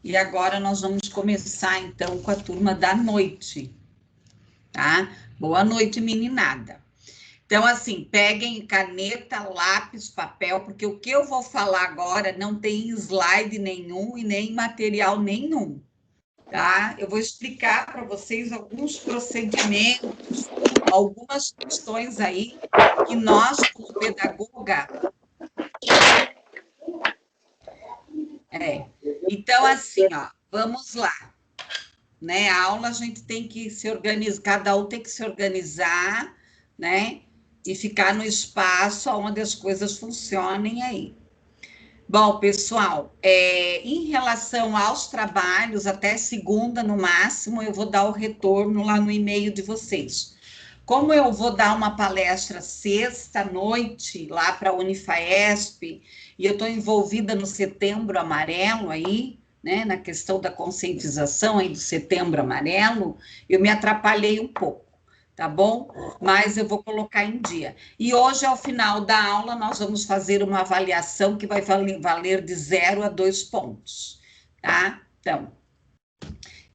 E agora nós vamos começar, então, com a turma da noite, tá? Boa noite, meninada. Então, assim, peguem caneta, lápis, papel, porque o que eu vou falar agora não tem slide nenhum e nem material nenhum, tá? Eu vou explicar para vocês alguns procedimentos, algumas questões aí que nós, como pedagoga... Então, assim, ó, vamos lá. Né? A aula a gente tem que se organizar, cada um tem que se organizar, né? E ficar no espaço onde as coisas funcionem aí. Bom, pessoal, em relação aos trabalhos, até segunda no máximo, eu vou dar o retorno lá no e-mail de vocês. Como eu vou dar uma palestra sexta-noite lá para a Unifaesp, e eu estou envolvida no Setembro Amarelo aí, né, na questão da conscientização aí do Setembro Amarelo, eu me atrapalhei um pouco, tá bom? Mas eu vou colocar em dia. E hoje, ao final da aula, nós vamos fazer uma avaliação que vai valer de 0 a 2 pontos, tá? Então,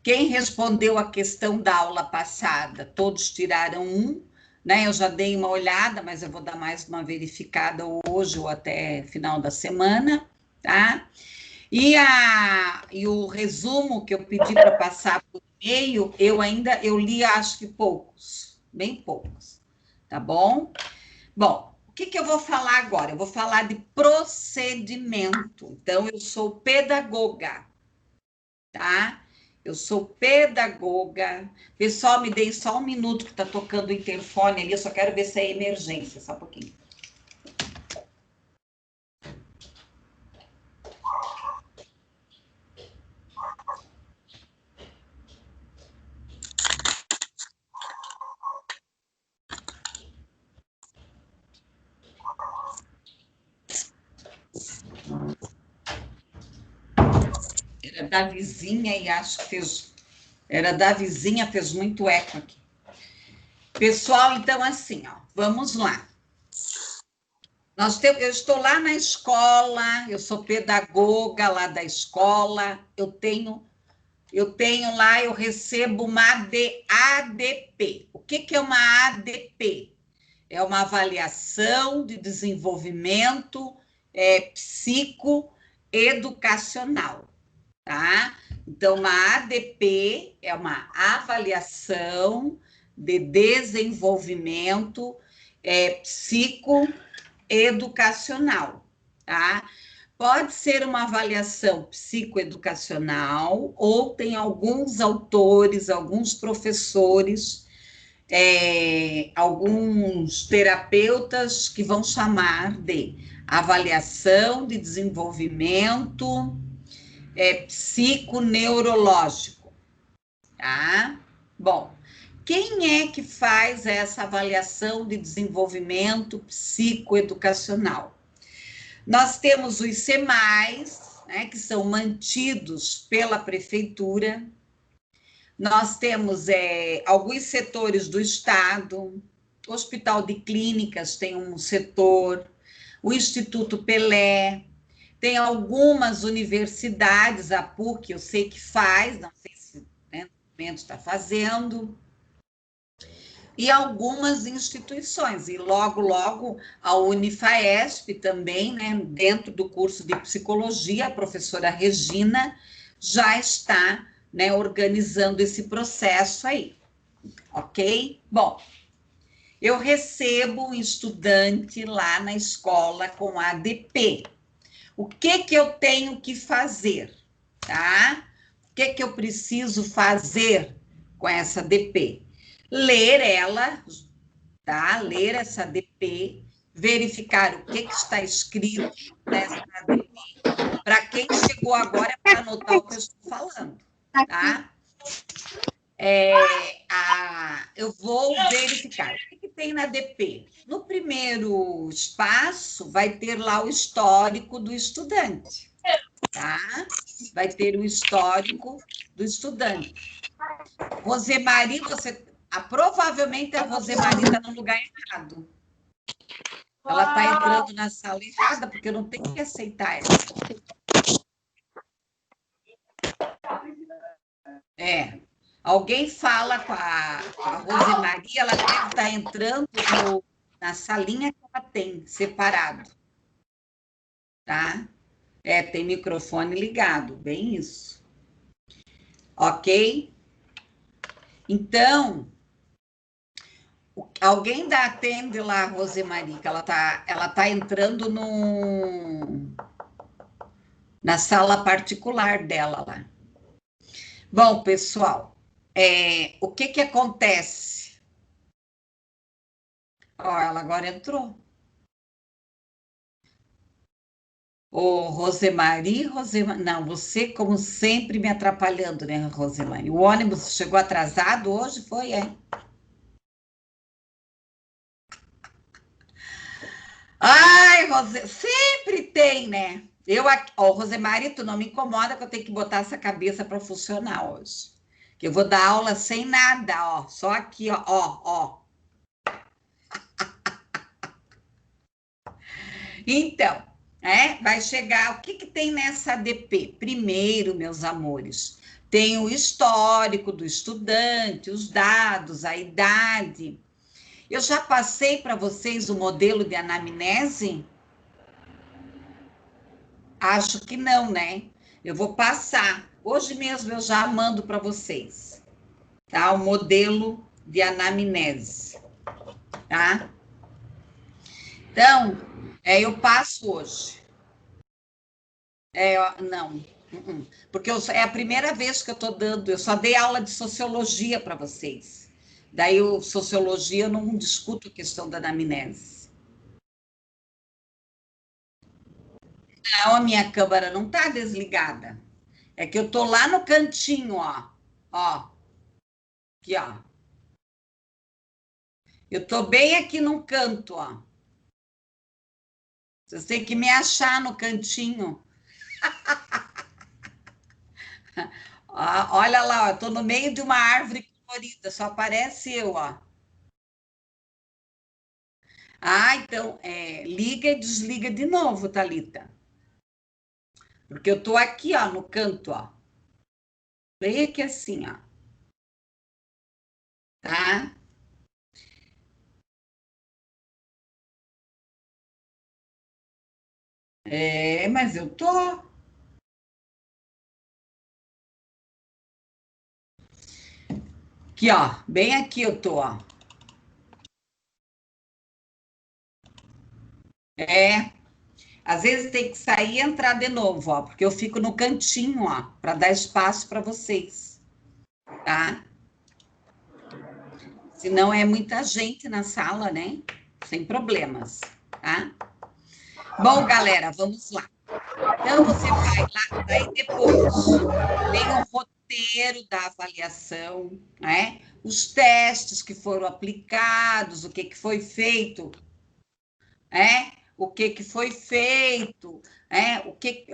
quem respondeu a questão da aula passada, todos tiraram 1, né? Eu já dei uma olhada, mas eu vou dar mais uma verificada hoje ou até final da semana, tá? E o resumo que eu pedi para passar por e-mail, eu li acho que poucos, bem poucos, tá bom? Bom, o que eu vou falar agora? Eu vou falar de procedimento. Então, eu sou pedagoga, tá? Eu sou pedagoga. Pessoal, me deem só um minuto que está tocando o interfone ali, eu só quero ver se é emergência, só um pouquinho. Era da vizinha e acho que fez... Era da vizinha, fez muito eco aqui. Pessoal, então, assim, ó, vamos lá. Eu estou lá na escola, eu sou pedagoga lá da escola, eu tenho lá, eu recebo uma ADP. O que é uma ADP? É uma avaliação de desenvolvimento psicoeducacional, tá? Então, uma ADP é uma avaliação de desenvolvimento psicoeducacional, tá? Pode ser uma avaliação psicoeducacional, ou tem alguns autores, alguns professores, alguns terapeutas que vão chamar de avaliação de desenvolvimento psiconeurológico, tá? Bom, quem é que faz essa avaliação de desenvolvimento psicoeducacional? Nós temos os SEMAIs, né, que são mantidos pela prefeitura. Nós temos alguns setores do Estado, o Hospital de Clínicas tem um setor, o Instituto Pelé, tem algumas universidades, a PUC, eu sei que faz, não sei se no momento está fazendo, e algumas instituições, e logo, logo, a Unifaesp também, né, dentro do curso de psicologia, a professora Regina já está, né, organizando esse processo aí, ok? Bom, eu recebo um estudante lá na escola com ADP. O que eu tenho que fazer, tá? O que eu preciso fazer com essa ADP? Ler ela, tá? Ler essa ADP, verificar o que está escrito nessa ADP. Para quem chegou agora, é para anotar o que eu estou falando, tá? Eu vou verificar o que tem na ADP. No primeiro espaço, vai ter lá o histórico do estudante, tá? Vai ter o histórico do estudante. Rosemary, provavelmente a Rosemary está no lugar errado. Ela está entrando na sala errada, porque eu não tenho que aceitar ela. É. Alguém fala com a Rosemaria, ela deve estar entrando na salinha que ela tem, separado, tá? É, tem microfone ligado, bem isso. Ok? Então, alguém da atende lá a Rosemaria, que ela tá entrando na sala particular dela lá. Bom, pessoal, o que acontece? Ó, ela agora entrou. Ô, Rosemary, não, você como sempre me atrapalhando, né, Rosemary? O ônibus chegou atrasado hoje, foi, é? Ai, sempre tem, né? Eu aqui, ó, Rosemary, tu não me incomoda que eu tenho que botar essa cabeça para funcionar hoje. Que eu vou dar aula sem nada, ó, só aqui, ó, ó. Então, vai chegar, o que que tem nessa ADP? Primeiro, meus amores, tem o histórico do estudante, os dados, a idade. Eu já passei para vocês o modelo de anamnese? Acho que não, né? Eu vou passar. Hoje mesmo eu já mando para vocês, tá? O modelo de anamnese, tá? Então, eu passo hoje. Não, porque é a primeira vez que eu estou dando, eu só dei aula de sociologia para vocês. Daí, sociologia, eu não discuto a questão da anamnese. Não, a minha câmera não está desligada. É que eu estou lá no cantinho, ó. Ó, aqui, ó. Eu estou bem aqui no canto, ó. Vocês têm que me achar no cantinho. Ó, olha lá, ó, eu estou no meio de uma árvore colorida, só aparece eu, ó. Ah, então, liga e desliga de novo, Thalita. Porque eu tô aqui, ó, no canto, ó. Bem aqui assim, ó. Tá? Mas eu tô. Aqui, ó. Bem aqui eu tô, ó. É. Às vezes tem que sair e entrar de novo, ó. Porque eu fico no cantinho, ó. Para dar espaço para vocês. Tá? Senão é muita gente na sala, né? Sem problemas. Tá? Bom, galera, vamos lá. Então, você vai lá, daí depois tem o roteiro da avaliação, né? Os testes que foram aplicados, o que que foi feito, o que que foi feito, o que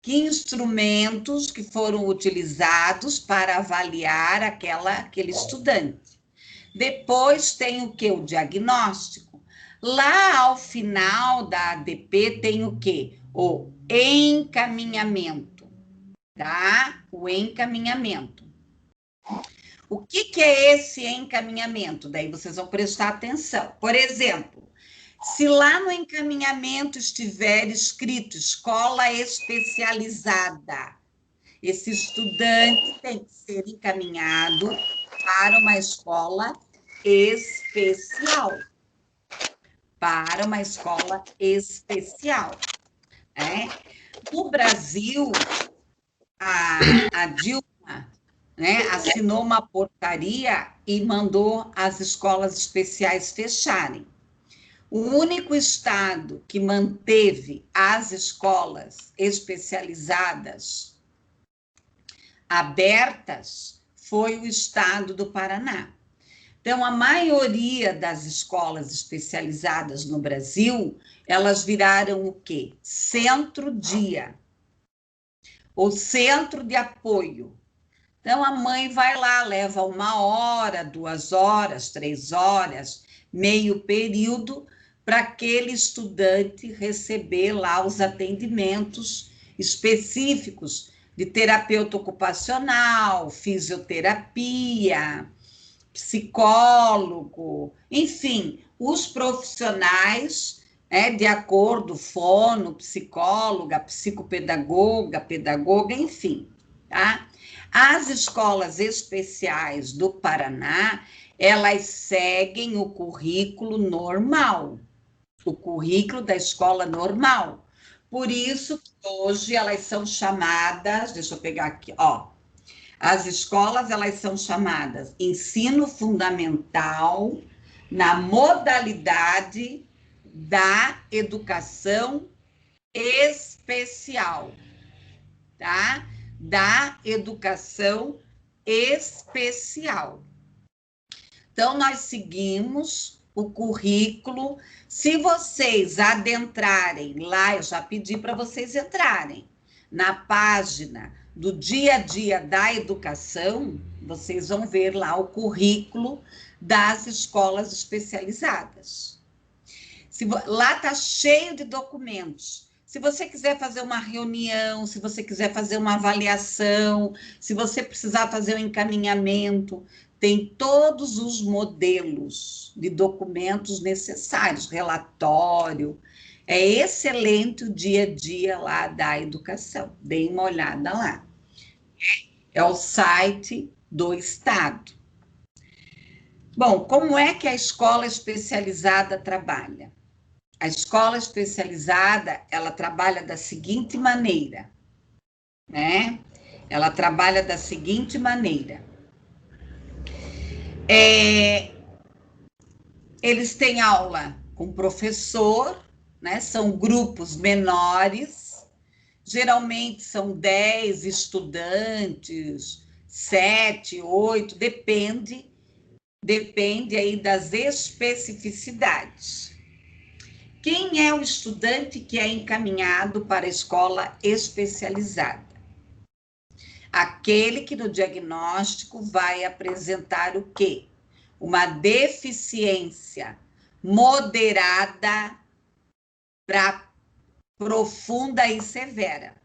instrumentos que foram utilizados para avaliar aquele estudante. Depois tem o que? O diagnóstico. Lá ao final da ADP tem o que? O encaminhamento, tá? O encaminhamento. O que que é esse encaminhamento? Daí vocês vão prestar atenção. Por exemplo, se lá no encaminhamento estiver escrito escola especializada, esse estudante tem que ser encaminhado para uma escola especial. Para uma escola especial. No Brasil, a Dilma, assinou uma portaria e mandou as escolas especiais fecharem. O único estado que manteve as escolas especializadas abertas foi o estado do Paraná. Então, a maioria das escolas especializadas no Brasil, elas viraram o quê? Centro-dia, ou centro de apoio. Então, a mãe vai lá, leva 1 hora, 2 horas, 3 horas, meio período, para aquele estudante receber lá os atendimentos específicos de terapeuta ocupacional, fisioterapia, psicólogo, enfim, os profissionais, de acordo, fono, psicóloga, psicopedagoga, pedagoga, enfim, tá? As escolas especiais do Paraná, elas seguem o currículo normal, o currículo da escola normal. Por isso que hoje elas são chamadas, deixa eu pegar aqui, ó, as escolas, elas são chamadas ensino fundamental na modalidade da educação especial, tá? Da educação especial. Então, nós seguimos o currículo. Se vocês adentrarem lá, eu já pedi para vocês entrarem na página do dia a dia da educação, vocês vão ver lá o currículo das escolas especializadas. Lá está cheio de documentos. Se você quiser fazer uma reunião, se você quiser fazer uma avaliação, se você precisar fazer um encaminhamento, tem todos os modelos de documentos necessários, relatório. É excelente o dia a dia lá da educação. Deem uma olhada lá. É o site do Estado. Bom, como é que a escola especializada trabalha? A escola especializada, ela trabalha da seguinte maneira, né? Ela trabalha da seguinte maneira. Eles têm aula com professor, né? São grupos menores, geralmente são 10 estudantes, 7, 8, depende aí das especificidades. Quem é o estudante que é encaminhado para a escola especializada? Aquele que no diagnóstico vai apresentar o quê? Uma deficiência moderada para profunda e severa.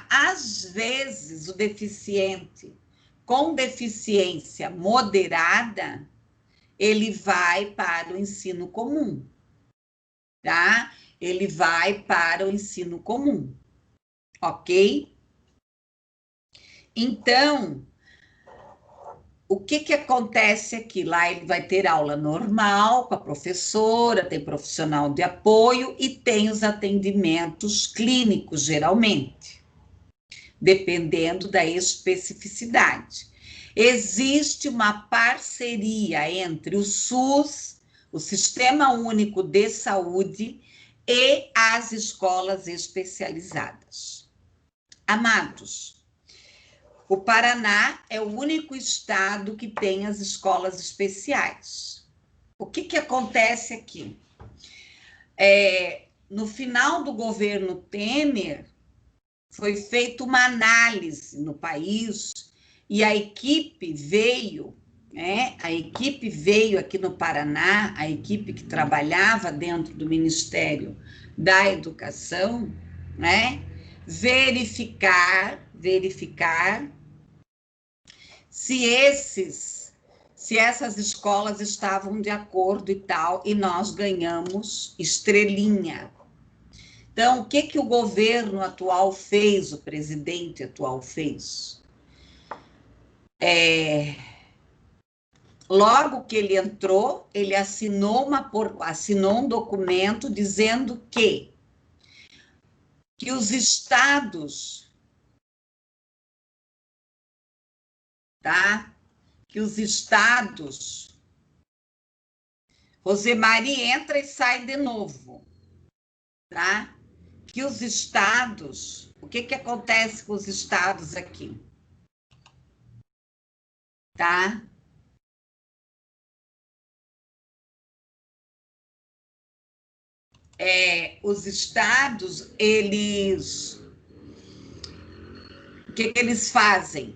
Às vezes, o deficiente com deficiência moderada, ele vai para o ensino comum, tá? Ele vai para o ensino comum, ok? Então, o que acontece aqui? Lá ele vai ter aula normal com a professora, tem profissional de apoio e tem os atendimentos clínicos, geralmente, dependendo da especificidade. Existe uma parceria entre o SUS, o Sistema Único de Saúde, e as escolas especializadas. Amados, o Paraná é o único estado que tem as escolas especiais. O que acontece aqui? No final do governo Temer, foi feita uma análise no país e a equipe veio, né? A equipe veio aqui no Paraná, a equipe que trabalhava dentro do Ministério da Educação, né? Verificar se essas escolas estavam de acordo e tal, e nós ganhamos estrelinha. Então, o que o governo atual fez, o presidente atual fez? Logo que ele entrou, ele assinou um documento dizendo que os estados, tá? Que os estados, Rosemary entra e sai de novo, tá? Que os estados, o que acontece com os estados aqui? Tá? Os estados, o que eles fazem?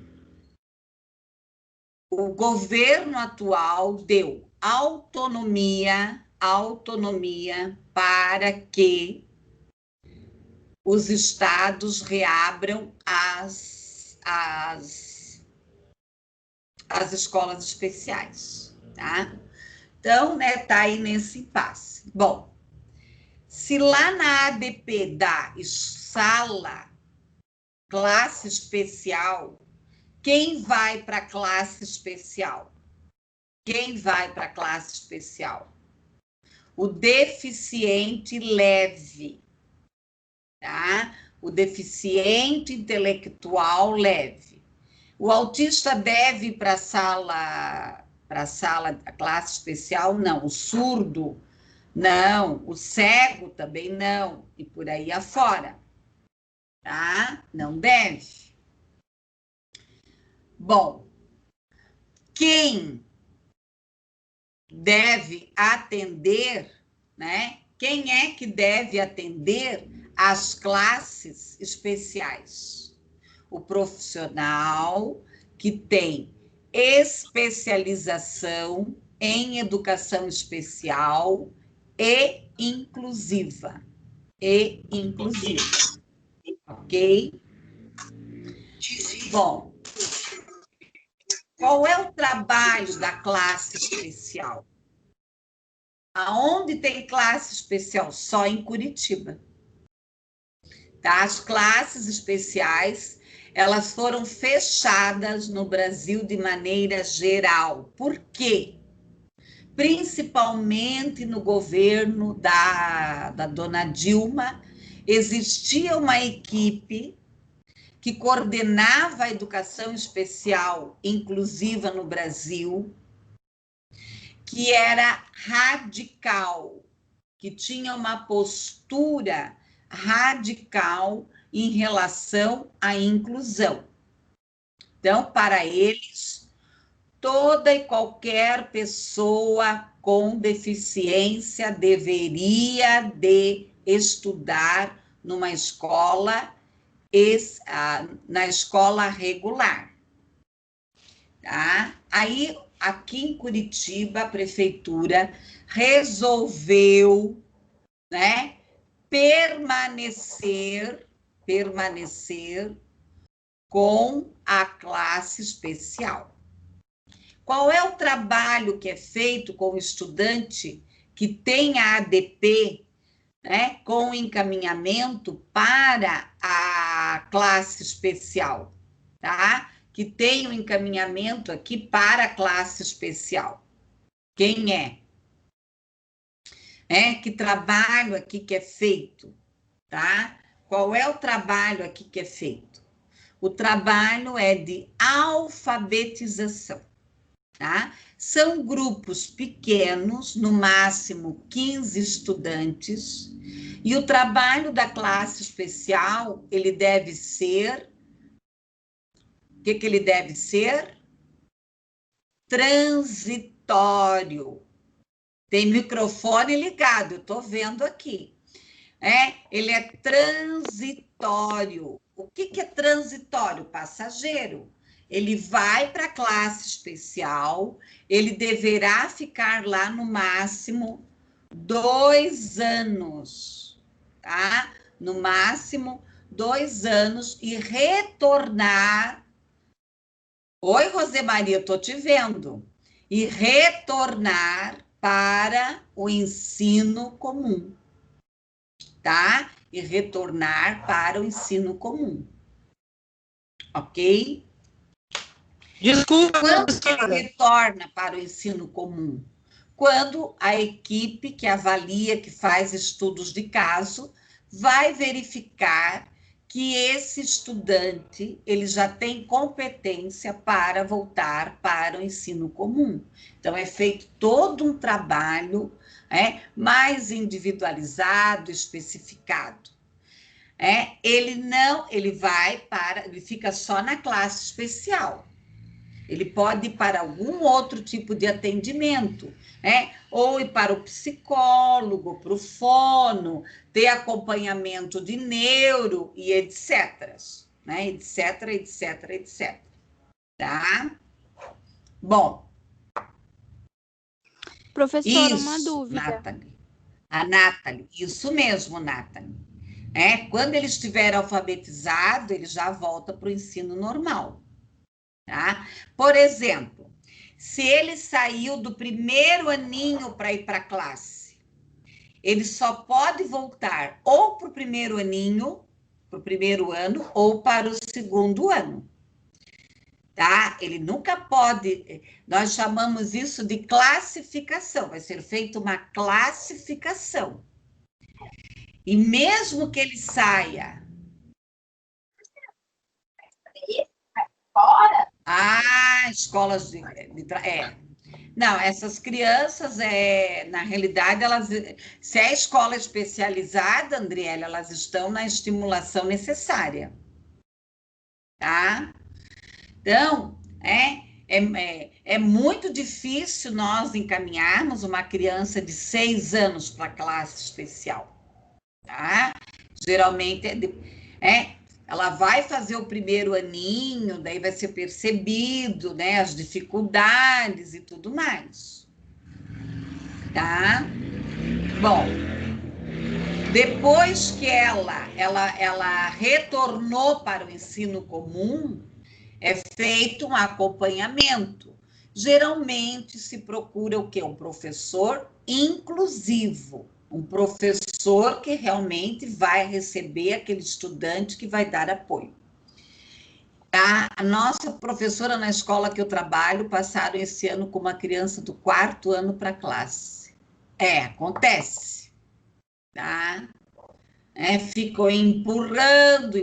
O governo atual deu autonomia para que os estados reabram as escolas especiais, tá? Então, né, tá aí nesse impasse. Bom, se lá na ADP dá sala, classe especial, quem vai para a classe especial? Quem vai para a classe especial? O deficiente leve, tá? O deficiente intelectual leve. O autista deve ir para a sala da classe especial? Não. O surdo? Não. O cego também não. E por aí afora, tá? Não deve. Bom, quem deve atender, né? Quem é que deve atender as classes especiais? O profissional que tem especialização em educação especial e inclusiva. E inclusiva. Ok? Bom, qual é o trabalho da classe especial? Aonde tem classe especial? Só em Curitiba. Tá? As classes especiais, elas foram fechadas no Brasil de maneira geral. Por quê? Principalmente no governo da dona Dilma, existia uma equipe que coordenava a educação especial inclusiva no Brasil, que era radical, que tinha uma postura radical em relação à inclusão. Então, para eles, toda e qualquer pessoa com deficiência deveria de estudar numa escola, na escola regular. Tá? Aí, aqui em Curitiba, a prefeitura resolveu, né, permanecer com a classe especial. Qual é o trabalho que é feito com o estudante que tem a ADP, né, com encaminhamento para a classe especial, tá? Que tem o encaminhamento aqui para a classe especial. Quem é? Que trabalho aqui que é feito, tá? Qual é o trabalho aqui que é feito? O trabalho é de alfabetização, tá? São grupos pequenos, no máximo 15 estudantes, e o trabalho da classe especial, ele deve ser... O que ele deve ser? Transitório. Tem microfone ligado, eu estou vendo aqui. Ele é transitório. O que é transitório? Passageiro. Ele vai para a classe especial, ele deverá ficar lá no máximo 2 anos, tá? No máximo 2 anos e retornar. Oi, Rosemaria, estou te vendo. E retornar para o ensino comum, tá? E retornar para o ensino comum. Ok? Desculpa, quando que ele retorna para o ensino comum? Quando a equipe que avalia, que faz estudos de caso, vai verificar que esse estudante ele já tem competência para voltar para o ensino comum. Então, é feito todo um trabalho mais individualizado, especificado. Ele fica só na classe especial. Ele pode ir para algum outro tipo de atendimento, ou ir para o psicólogo, para o fono, ter acompanhamento de neuro e etc. Etc. Tá? Bom. Professora, isso, uma dúvida. Nathalie. A Nathalie, isso mesmo, Nathalie. Quando ele estiver alfabetizado, ele já volta para o ensino normal, tá? Por exemplo, se ele saiu do primeiro aninho para ir para a classe, ele só pode voltar ou para o primeiro aninho, para o primeiro ano, ou para o segundo ano, tá? Ele nunca pode, nós chamamos isso de classificação, vai ser feita uma classificação. E mesmo que ele saia... Fora? Escolas Não, essas crianças, na realidade, se é escola especializada, Andriele, elas estão na estimulação necessária, tá? Então, é muito difícil nós encaminharmos uma criança de 6 anos para a classe especial, tá? Geralmente, ela vai fazer o primeiro aninho, daí vai ser percebido, né, as dificuldades e tudo mais, tá? Bom, depois que ela retornou para o ensino comum, é feito um acompanhamento. Geralmente se procura o quê? Um professor inclusivo, um professor que realmente vai receber aquele estudante que vai dar apoio. A nossa professora na escola que eu trabalho passaram esse ano com uma criança do 4º ano para a classe. Acontece, tá? Ficam empurrando,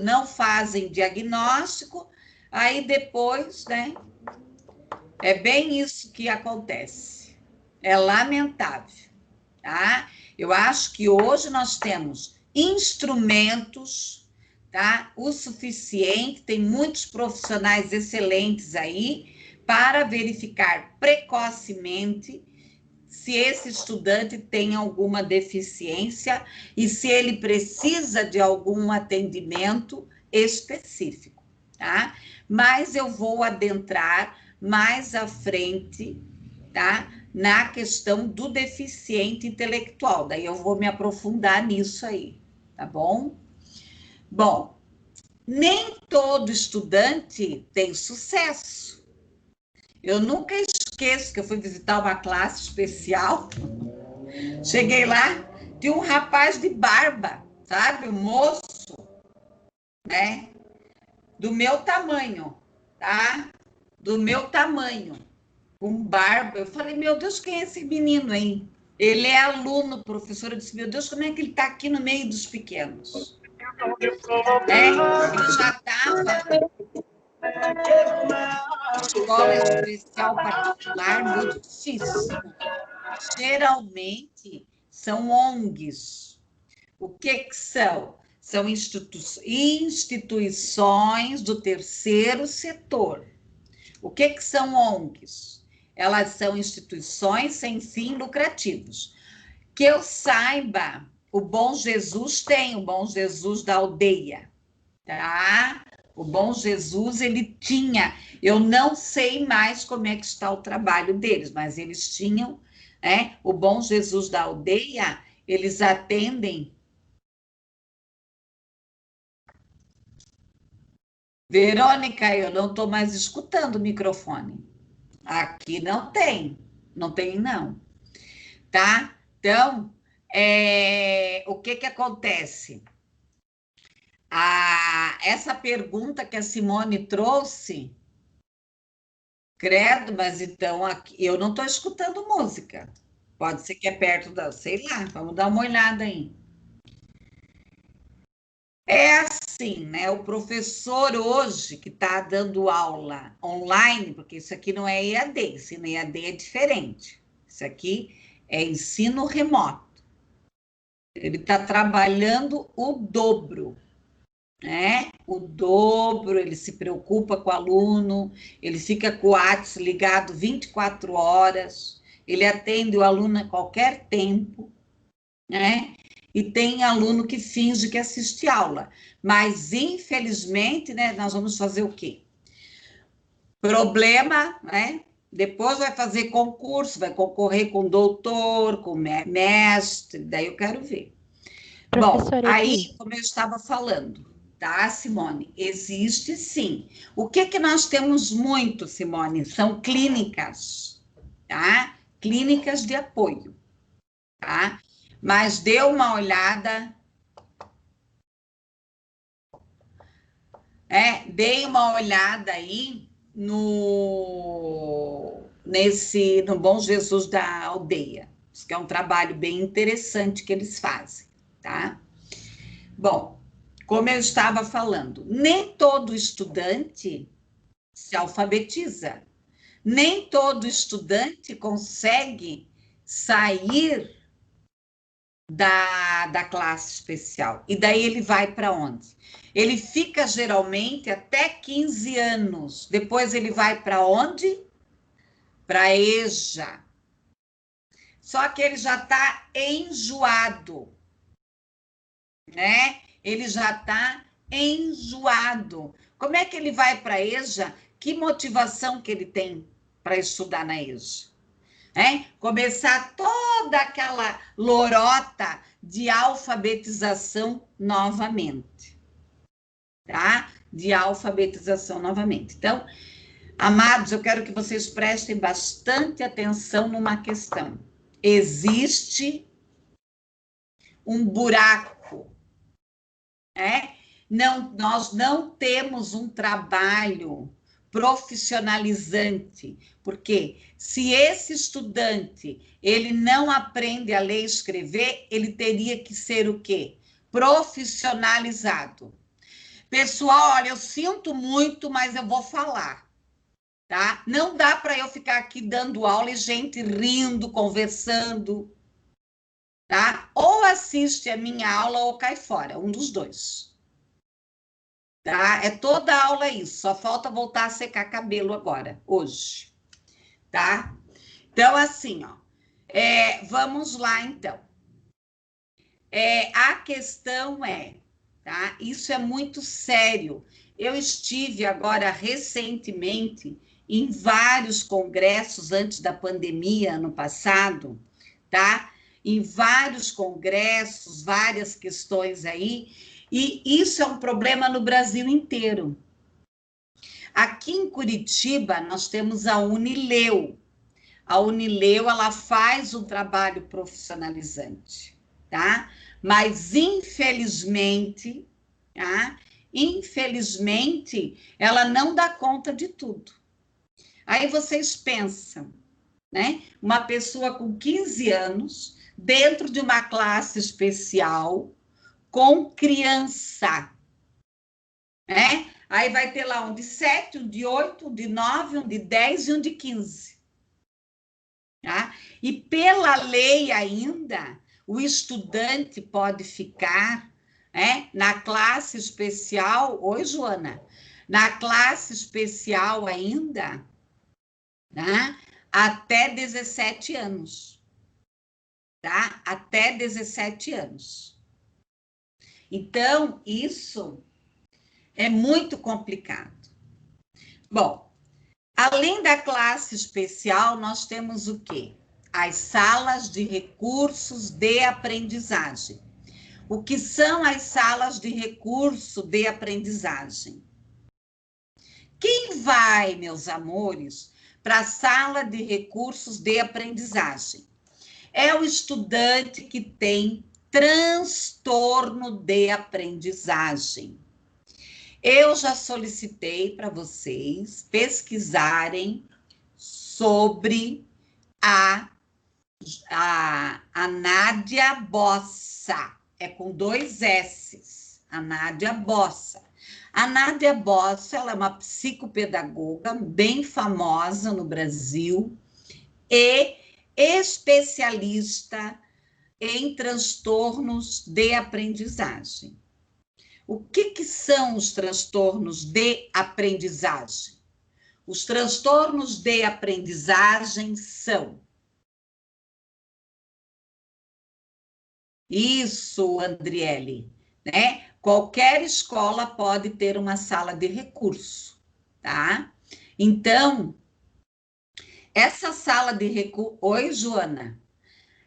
não fazem diagnóstico, aí depois, né? É bem isso que acontece. É lamentável, tá? Eu acho que hoje nós temos instrumentos, tá? O suficiente, tem muitos profissionais excelentes aí para verificar precocemente se esse estudante tem alguma deficiência e se ele precisa de algum atendimento específico, tá? Mas eu vou adentrar mais à frente, tá? Na questão do deficiente intelectual, daí eu vou me aprofundar nisso aí, tá bom? Bom, nem todo estudante tem sucesso. Eu nunca esqueço que eu fui visitar uma classe especial, cheguei lá, tinha um rapaz de barba, sabe, um moço, né, do meu tamanho, tá? Do meu tamanho, com barba. Eu falei, meu Deus, quem é esse menino, hein? Ele é aluno, professora, disse, meu Deus, como é que ele está aqui no meio dos pequenos? Ele já estava escola especial particular, muito difícil. Geralmente, são ONGs. O que são? São instituições do terceiro setor. O que são ONGs? Elas são instituições sem fins lucrativos. Que eu saiba, o Bom Jesus tem, o Bom Jesus da aldeia, tá? O Bom Jesus, ele tinha, eu não sei mais como é que está o trabalho deles, mas eles tinham, o Bom Jesus da aldeia, eles atendem. Verônica, eu não estou mais escutando o microfone. Aqui não tem não, tá? Então, o que acontece? Essa pergunta que a Simone trouxe, credo, mas então aqui, eu não estou escutando música. Pode ser que é perto da, sei lá, vamos dar uma olhada aí. É assim, né? O professor hoje que está dando aula online, porque isso aqui não é EAD, ensino EAD é diferente. Isso aqui é ensino remoto. Ele está trabalhando o dobro, né? O dobro, ele se preocupa com o aluno, ele fica com o WhatsApp ligado 24 horas, ele atende o aluno a qualquer tempo, né? E tem aluno que finge que assiste aula, mas infelizmente, né, nós vamos fazer o quê? Problema, né? Depois vai fazer concurso, vai concorrer com doutor, com mestre, daí eu quero ver. Bom, Professora aí, como eu estava falando, tá, Simone? Existe sim. O que que nós temos muito, Simone? São clínicas, tá? Clínicas de apoio, tá? Mas dê uma olhada, dê uma olhada aí no Bom Jesus da Aldeia, que é um trabalho bem interessante que eles fazem, tá? Bom, como eu estava falando, nem todo estudante se alfabetiza, nem todo estudante consegue sair da classe especial. E daí ele vai para onde? Ele fica geralmente até 15 anos. Depois ele vai para onde? Para a EJA. Só que ele já está enjoado, né? Ele já está enjoado. Como é que ele vai para a EJA? Que motivação que ele tem para estudar na EJA? Começar toda aquela lorota de alfabetização novamente, tá? De alfabetização novamente. Então, amados, eu quero que vocês prestem bastante atenção numa questão. Existe um buraco, Não, nós não temos um trabalho profissionalizante, porque se esse estudante ele não aprende a ler e escrever, ele teria que ser o quê? Profissionalizado. Pessoal, olha, eu sinto muito, mas eu vou falar, tá? Não dá para eu ficar aqui dando aula e gente rindo, conversando, tá? Ou assiste a minha aula ou cai fora, um dos dois. Tá? É toda aula isso, só falta voltar a secar cabelo agora, hoje, tá? Então, assim, ó, vamos lá, então. A questão tá? Isso é muito sério. Eu estive agora, recentemente, em vários congressos antes da pandemia, ano passado, tá? Em vários congressos, várias questões aí, e isso é um problema no Brasil inteiro. Aqui em Curitiba, nós temos a Unileu. A Unileu, ela faz um trabalho profissionalizante, tá? Mas, infelizmente, tá? Infelizmente, ela não dá conta de tudo. Aí vocês pensam, né? Uma pessoa com 15 anos, dentro de uma classe especial, com criança, né? Aí vai ter lá um de 7, um de 8, um de 9, um de 10 e um de 15. Tá? E pela lei ainda, o estudante pode ficar na classe especial. Oi, Joana. Na classe especial ainda, tá? Até 17 anos. Tá? Até 17 anos. Então, isso é muito complicado. Bom, além da classe especial, nós temos o quê? As salas de recursos de aprendizagem. O que são as salas de recurso de aprendizagem? Quem vai, meus amores, para a sala de recursos de aprendizagem? É o estudante que tem transtorno de aprendizagem. Eu já solicitei para vocês pesquisarem sobre a Nádia Bossa, é com 2 S's, a Nádia Bossa. A Nádia Bossa, ela é uma psicopedagoga bem famosa no Brasil e especialista em transtornos de aprendizagem. O que são os transtornos de aprendizagem? Os transtornos de aprendizagem são... Isso, Andriele, né? Qualquer escola pode ter uma sala de recurso, tá? Então, essa sala de recursos... Oi, Joana.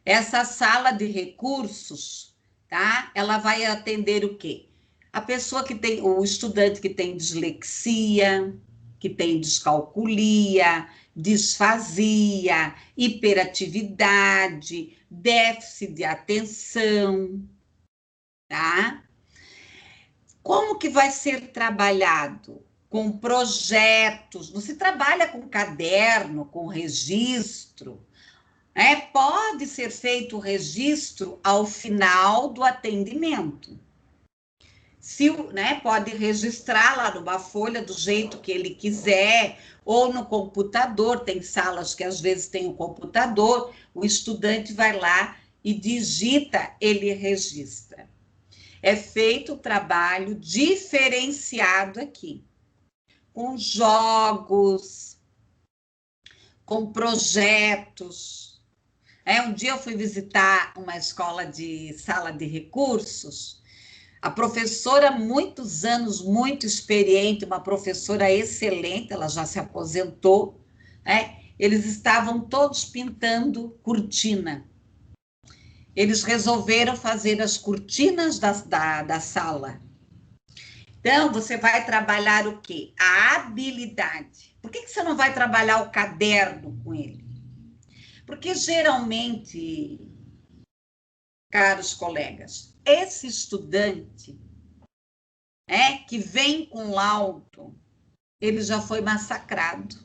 Essa sala de recursos, tá? Ela vai atender o quê? A pessoa que tem, o estudante que tem dislexia, que tem descalculia, disfasia, hiperatividade, déficit de atenção, tá? Como que vai ser trabalhado? Com projetos, não se trabalha com caderno, com registro, pode ser feito o registro ao final do atendimento. Pode registrar lá numa folha do jeito que ele quiser, ou no computador, tem salas que às vezes tem o computador, o estudante vai lá e digita, ele registra. É feito o trabalho diferenciado aqui, com jogos, com projetos. Um dia eu fui visitar uma escola de sala de recursos, a professora, muitos anos, muito experiente, uma professora excelente, ela já se aposentou, eles estavam todos pintando cortina. Eles resolveram fazer as cortinas da sala. Então, você vai trabalhar o quê? A habilidade. Por que você não vai trabalhar o caderno com ele? Porque, geralmente, caros colegas, esse estudante que vem com laudo, ele já foi massacrado,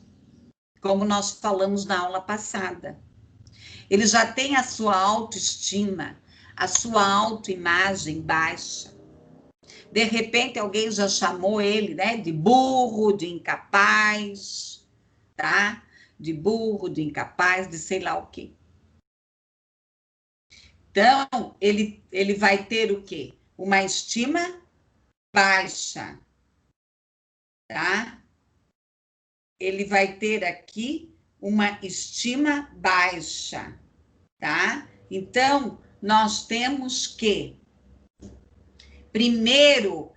como nós falamos na aula passada. Ele já tem a sua autoestima, a sua autoimagem baixa. De repente, alguém já chamou ele, de burro, de incapaz, tá? De burro, de incapaz, de sei lá o quê. Então, ele vai ter o quê? Uma estima baixa, tá? Ele vai ter aqui uma estima baixa, tá? Então, nós temos que, primeiro,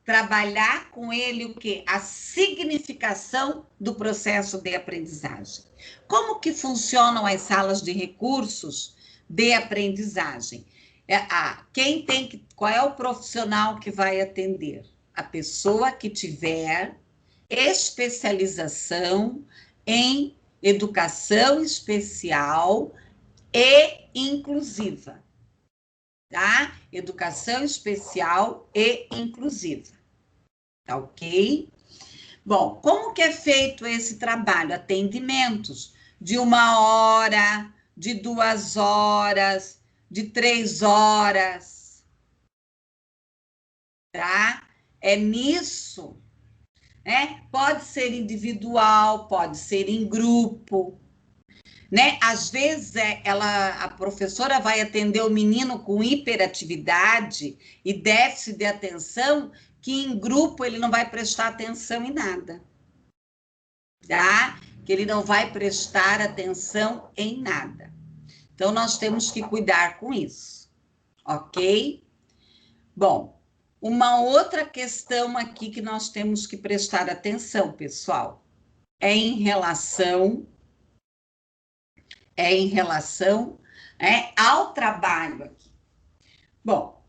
trabalhar com ele o quê? A significação do processo de aprendizagem. Como que funcionam as salas de recursos de aprendizagem? Qual é o profissional que vai atender? A pessoa que tiver especialização em educação especial e inclusiva, tá? Educação especial e inclusiva, tá ok? Bom, como que é feito esse trabalho? Atendimentos de 1 hora, de 2 horas, de 3 horas, tá? É nisso, Pode ser individual, pode ser em grupo, Às vezes, a professora vai atender o menino com hiperatividade e déficit de atenção, que em grupo ele não vai prestar atenção em nada, tá? Que ele não vai prestar atenção em nada. Então, nós temos que cuidar com isso, ok? Bom, uma outra questão aqui que nós temos que prestar atenção, pessoal, é em relação ao trabalho aqui. Bom,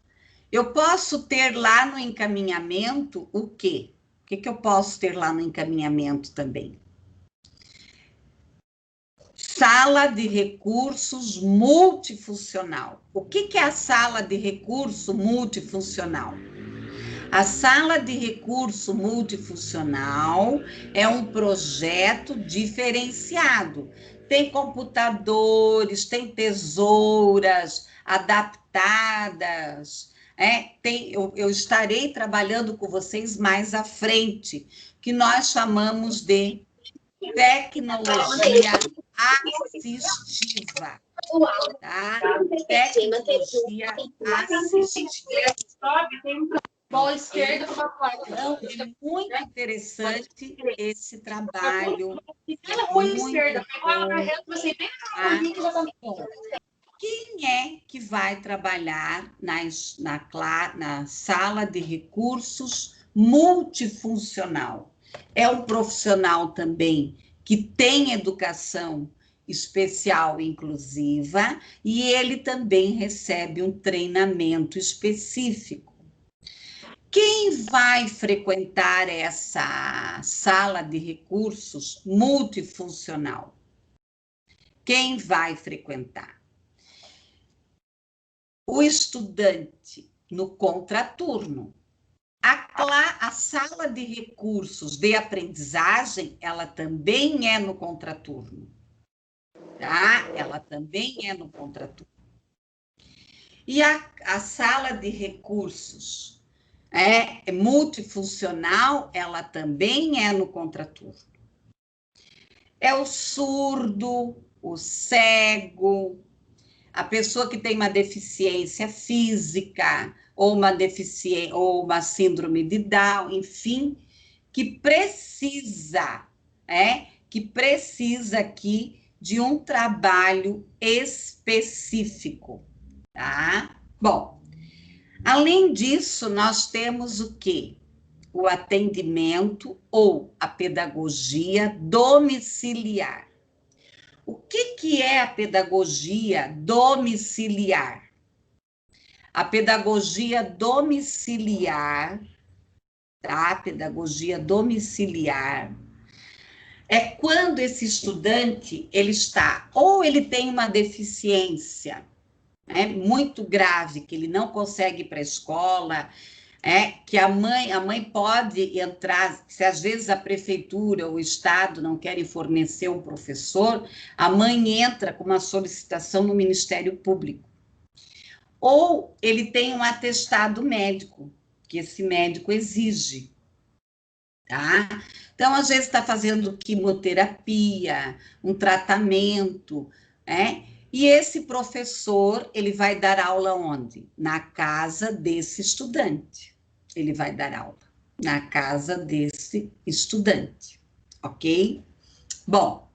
eu posso ter lá no encaminhamento o quê? O que eu posso ter lá no encaminhamento também? Sala de recursos multifuncional. O que é a sala de recurso multifuncional? A sala de recurso multifuncional é um projeto diferenciado. Tem computadores, tem tesouras adaptadas. Eu estarei trabalhando com vocês mais à frente, que nós chamamos de tecnologia assistiva. Tá? Tecnologia assistiva. Então, é muito interessante esse trabalho. Muito bom. Quem é que vai trabalhar na sala de recursos multifuncional? É um profissional também que tem educação especial e inclusiva, e ele também recebe um treinamento específico. Quem vai frequentar essa sala de recursos multifuncional? Quem vai frequentar? O estudante no contraturno. A sala de recursos de aprendizagem, ela também é no contraturno, tá? Ela também é no contraturno. E a sala de recursos multifuncional, ela também é no contraturno. É o surdo, o cego, a pessoa que tem uma deficiência física, ou uma síndrome de Down, enfim, que precisa aqui de um trabalho específico, tá? Bom, além disso, nós temos o quê? O atendimento ou a pedagogia domiciliar. O que é a pedagogia domiciliar? A pedagogia domiciliar, tá? Pedagogia domiciliar é quando esse estudante, ele tem uma deficiência, muito grave, que ele não consegue ir para a escola, que a mãe pode entrar, se às vezes a prefeitura ou o estado não querem fornecer um professor, a mãe entra com uma solicitação no Ministério Público. Ou ele tem um atestado médico, que esse médico exige, tá? Então, às vezes está fazendo quimioterapia, um tratamento, e esse professor, ele vai dar aula onde? Na casa desse estudante. Ele vai dar aula na casa desse estudante, ok? Bom,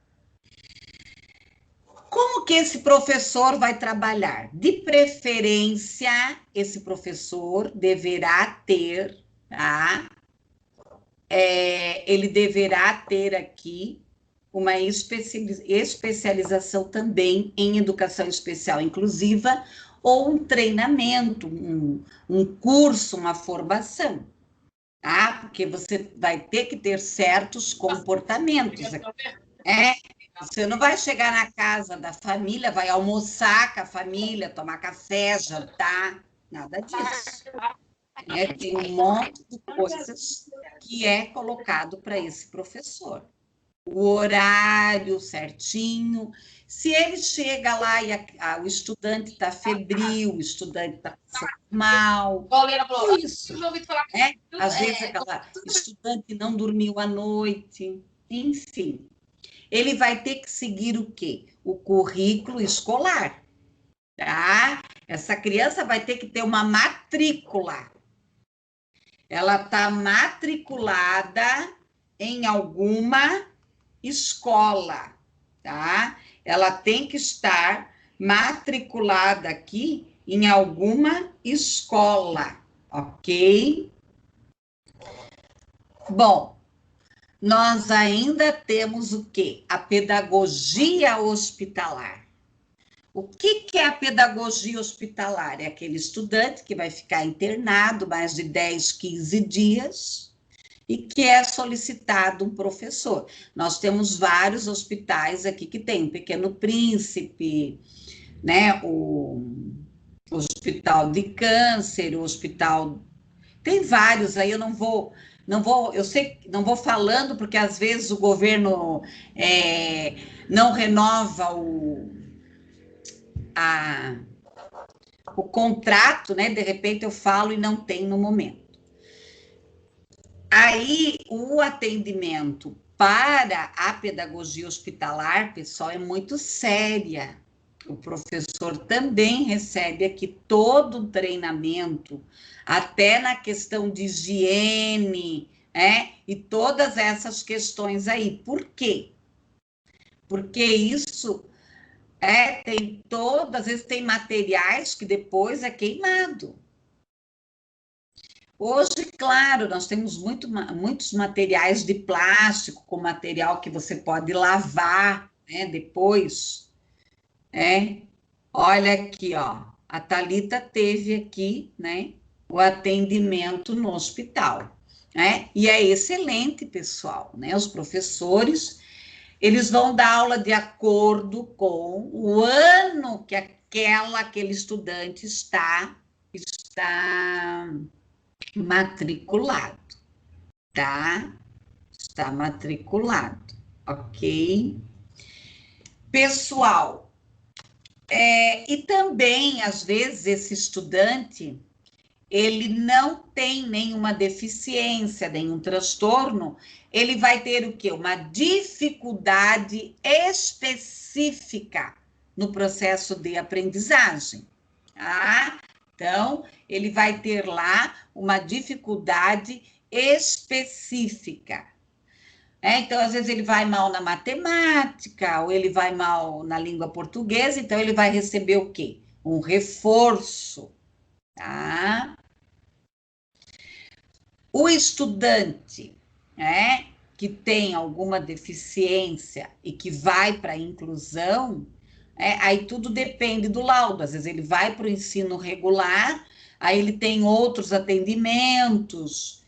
como que esse professor vai trabalhar? De preferência, esse professor deverá ter, tá? Ele deverá ter aqui uma especialização também em educação especial inclusiva, ou um treinamento, um curso, uma formação, tá? Porque você vai ter que ter certos comportamentos. Você não vai chegar na casa da família, vai almoçar com a família, tomar café, jantar, nada disso. Tem um monte de coisas que é colocado para esse professor. O horário certinho. Se ele chega lá e o estudante está febril, o estudante está mal, isso. Às vezes aquela estudante não dormiu à noite, enfim. Ele vai ter que seguir o quê? O currículo escolar, tá? Essa criança vai ter que ter uma matrícula. Ela está matriculada em alguma escola, tá? Ela tem que estar matriculada aqui em alguma escola, ok? Bom, nós ainda temos o quê? A pedagogia hospitalar. O que é a pedagogia hospitalar? É aquele estudante que vai ficar internado mais de 10, 15 dias e que é solicitado um professor. Nós temos vários hospitais aqui que tem, o Pequeno Príncipe, o Hospital de Câncer, o Hospital... Tem vários aí, eu não vou falando, porque às vezes o governo não renova o contrato, de repente eu falo e não tem no momento. Aí, o atendimento para a pedagogia hospitalar, pessoal, é muito séria. O professor também recebe aqui todo o treinamento, até na questão de higiene, e todas essas questões aí. Por quê? Porque isso às vezes tem materiais que depois é queimado. Hoje, claro, nós temos muitos materiais de plástico, com material que você pode lavar, né, depois, olha aqui, ó, a Thalita teve aqui, né, o atendimento no hospital, né, e é excelente, pessoal, né, os professores, eles vão dar aula de acordo com o ano que aquele estudante está matriculado, tá? Está matriculado, ok? Pessoal, e também, às vezes, esse estudante, ele não tem nenhuma deficiência, nenhum transtorno, ele vai ter o quê? Uma dificuldade específica no processo de aprendizagem, tá? Então, ele vai ter lá uma dificuldade específica. Então, às vezes, ele vai mal na matemática, ou ele vai mal na língua portuguesa, então ele vai receber o quê? Um reforço, tá? O estudante, que tem alguma deficiência e que vai para a inclusão, aí tudo depende do laudo. Às vezes ele vai para o ensino regular, aí ele tem outros atendimentos,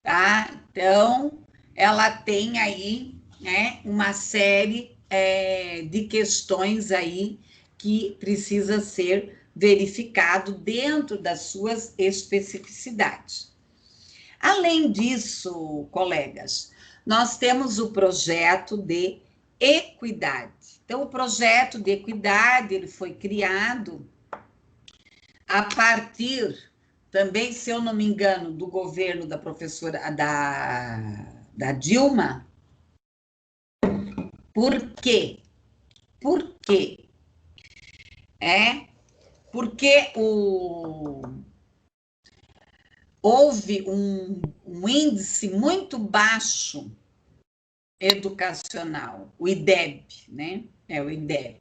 tá? Então, ela tem aí, uma série de questões aí que precisa ser verificado dentro das suas especificidades. Além disso, colegas, nós temos o projeto de equidade. Então, o projeto de equidade, ele foi criado a partir, também, se eu não me engano, do governo da professora, da Dilma. Por quê? Por quê? Porque houve um índice muito baixo educacional, o IDEB, né? O IDEB.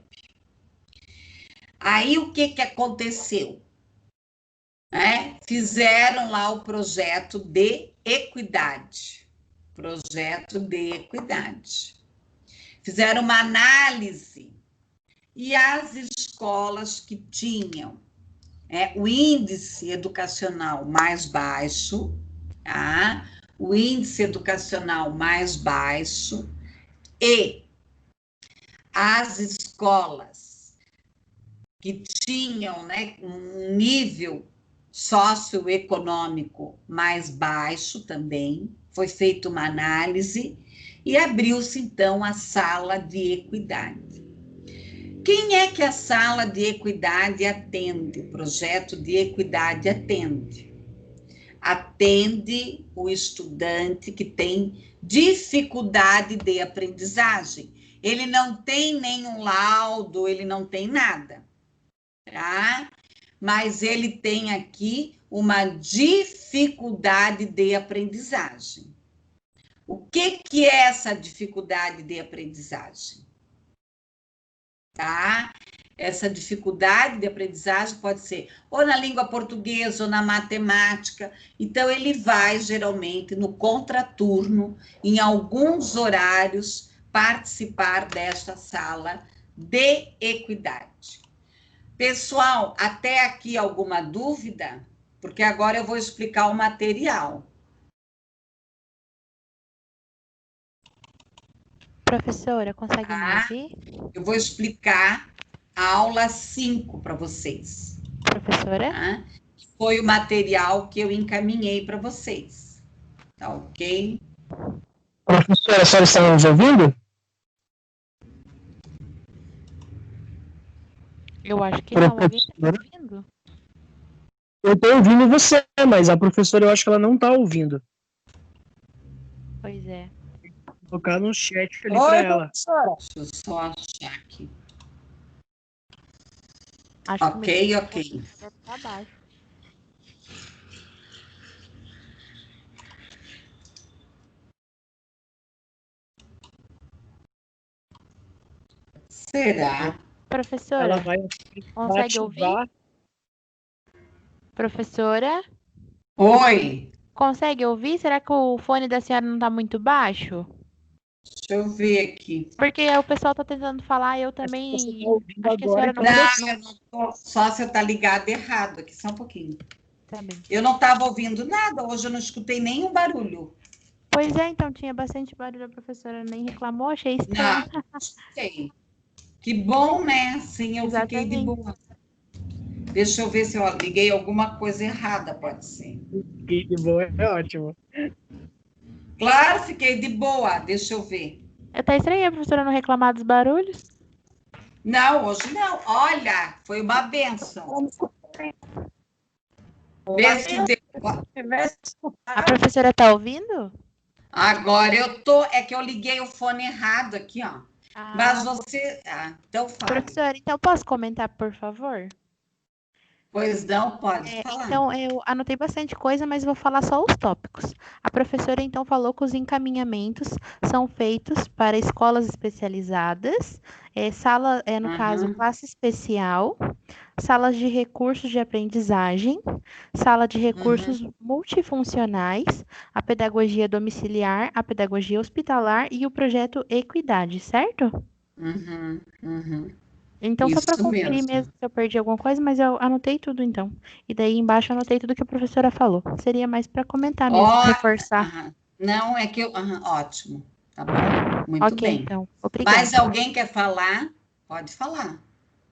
Aí, o que aconteceu? Fizeram lá o projeto de equidade. Projeto de equidade. Fizeram uma análise e as escolas que tinham o índice educacional mais baixo, tá? O índice educacional mais baixo e as escolas que tinham, um nível socioeconômico mais baixo também, foi feita uma análise e abriu-se, então, a sala de equidade. Quem é que a sala de equidade atende? O projeto de equidade atende. Atende o estudante que tem dificuldade de aprendizagem. Ele não tem nenhum laudo, ele não tem nada, tá? Mas ele tem aqui uma dificuldade de aprendizagem. O que é essa dificuldade de aprendizagem? Tá? Essa dificuldade de aprendizagem pode ser ou na língua portuguesa ou na matemática. Então, ele vai, geralmente, no contraturno, em alguns horários, participar desta sala de equidade. Pessoal, até aqui alguma dúvida? Porque agora eu vou explicar o material. Professora, consegue me ouvir? Eu vou explicar a aula 5 para vocês. Professora? Tá? Foi o material que eu encaminhei para vocês. Tá ok? Professora, a senhora está nos ouvindo? Eu acho que não. Alguém está me ouvindo? Eu estou ouvindo você, mas a professora eu acho que ela não está ouvindo. Pois é. Vou colocar no chat ali para ela. Professora. Deixa eu só achar aqui. Acho ok. Tá baixo. Será? Professora, Ela vai consegue ouvir? Professora? Oi. Consegue ouvir? Será que o fone da senhora não está muito baixo? Deixa eu ver aqui. Porque o pessoal tá tentando falar, eu também. Você tá ouvindo Acho que a agora, senhora então não Não, eu não tô, só se eu tá ligado errado aqui, só um pouquinho. também. Eu não estava ouvindo nada, hoje eu não escutei nenhum barulho. Pois é, então tinha bastante barulho, a professora nem reclamou, achei estranho. Não, não escutei. Que bom, né? Sim, eu fiquei de Exatamente. boa. Deixa eu ver se eu liguei alguma coisa errada, pode ser. fiquei de boa, é ótimo. Claro, fiquei de boa, deixa eu ver. Tá estranho a professora não reclamar dos barulhos? Não, hoje não. Olha, foi uma benção. Vê se deu. A professora tá ouvindo? Agora eu tô. É que eu liguei o fone errado aqui, ó. Mas Ah, você. Ah, então fale. professora, então posso comentar, por favor? Pois não, pode falar. Então, eu anotei bastante coisa, mas vou falar só os tópicos. A professora, então, falou que os encaminhamentos são feitos para escolas especializadas, sala, no caso, Uhum, classe especial, salas de recursos de aprendizagem, sala de uhum, recursos multifuncionais, a pedagogia domiciliar, a pedagogia hospitalar e o projeto Equidade, certo? uhum. Então, só para Isso conferir mesmo. mesmo se eu perdi alguma coisa, mas eu anotei tudo então. E daí embaixo eu anotei tudo que a professora falou. Seria mais para comentar mesmo, Ó, reforçar. não, é que eu. Ótimo, tá bom? Muito Ok, bem. então. Mais Obrigada. alguém quer falar? Pode falar.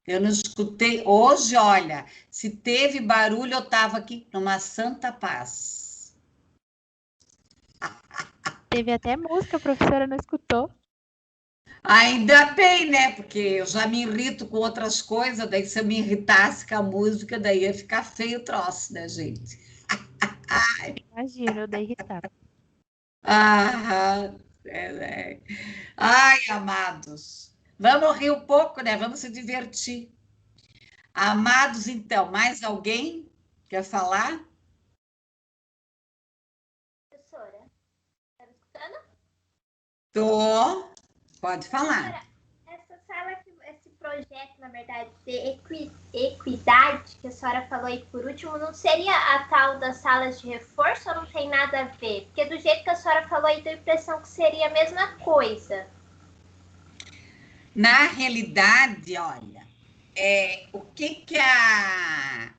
Eu não escutei. Hoje, olha, se teve barulho, eu estava aqui numa santa paz. Teve até música, a professora não escutou. Ainda bem, né? Porque eu já me irrito com outras coisas, daí se eu me irritasse com a música, daí ia ficar feio o troço, né, gente? Imagina, eu dei irritada. Ah, é. Ai, amados. Vamos rir um pouco, né? Vamos se divertir. Amados, então, mais alguém quer falar? Professora, tá me escutando? Tô. Pode falar. Professora, essa sala, esse projeto, na verdade, de equidade, que a senhora falou aí por último, não seria a tal das salas de reforço ou não tem nada a ver? Porque do jeito que a senhora falou aí, deu a impressão que seria a mesma coisa. Na realidade, olha, o que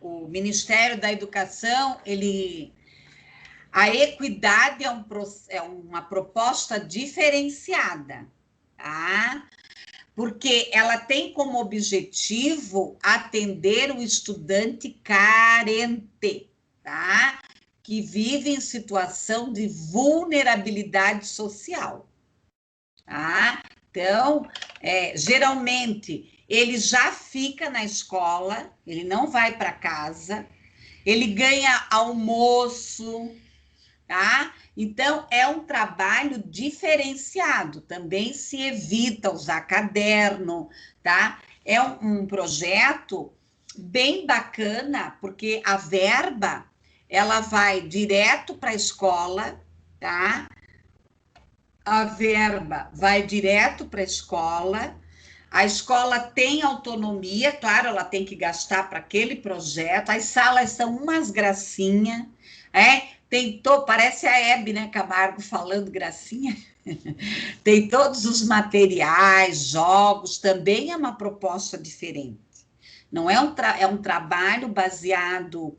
o Ministério da Educação, a equidade é uma proposta diferenciada, tá? Porque ela tem como objetivo atender o estudante carente, tá? Que vive em situação de vulnerabilidade social, tá? Então, geralmente, ele já fica na escola, ele não vai para casa, ele ganha almoço, tá? Então, é um trabalho diferenciado, também se evita usar caderno, tá? É um projeto bem bacana, porque a verba, ela vai direto para a escola, tá? A verba vai direto para a escola tem autonomia, claro, ela tem que gastar para aquele projeto, as salas são umas gracinha, parece a Hebe, né, Camargo falando gracinha, tem todos os materiais, jogos, também é uma proposta diferente, não é é um trabalho baseado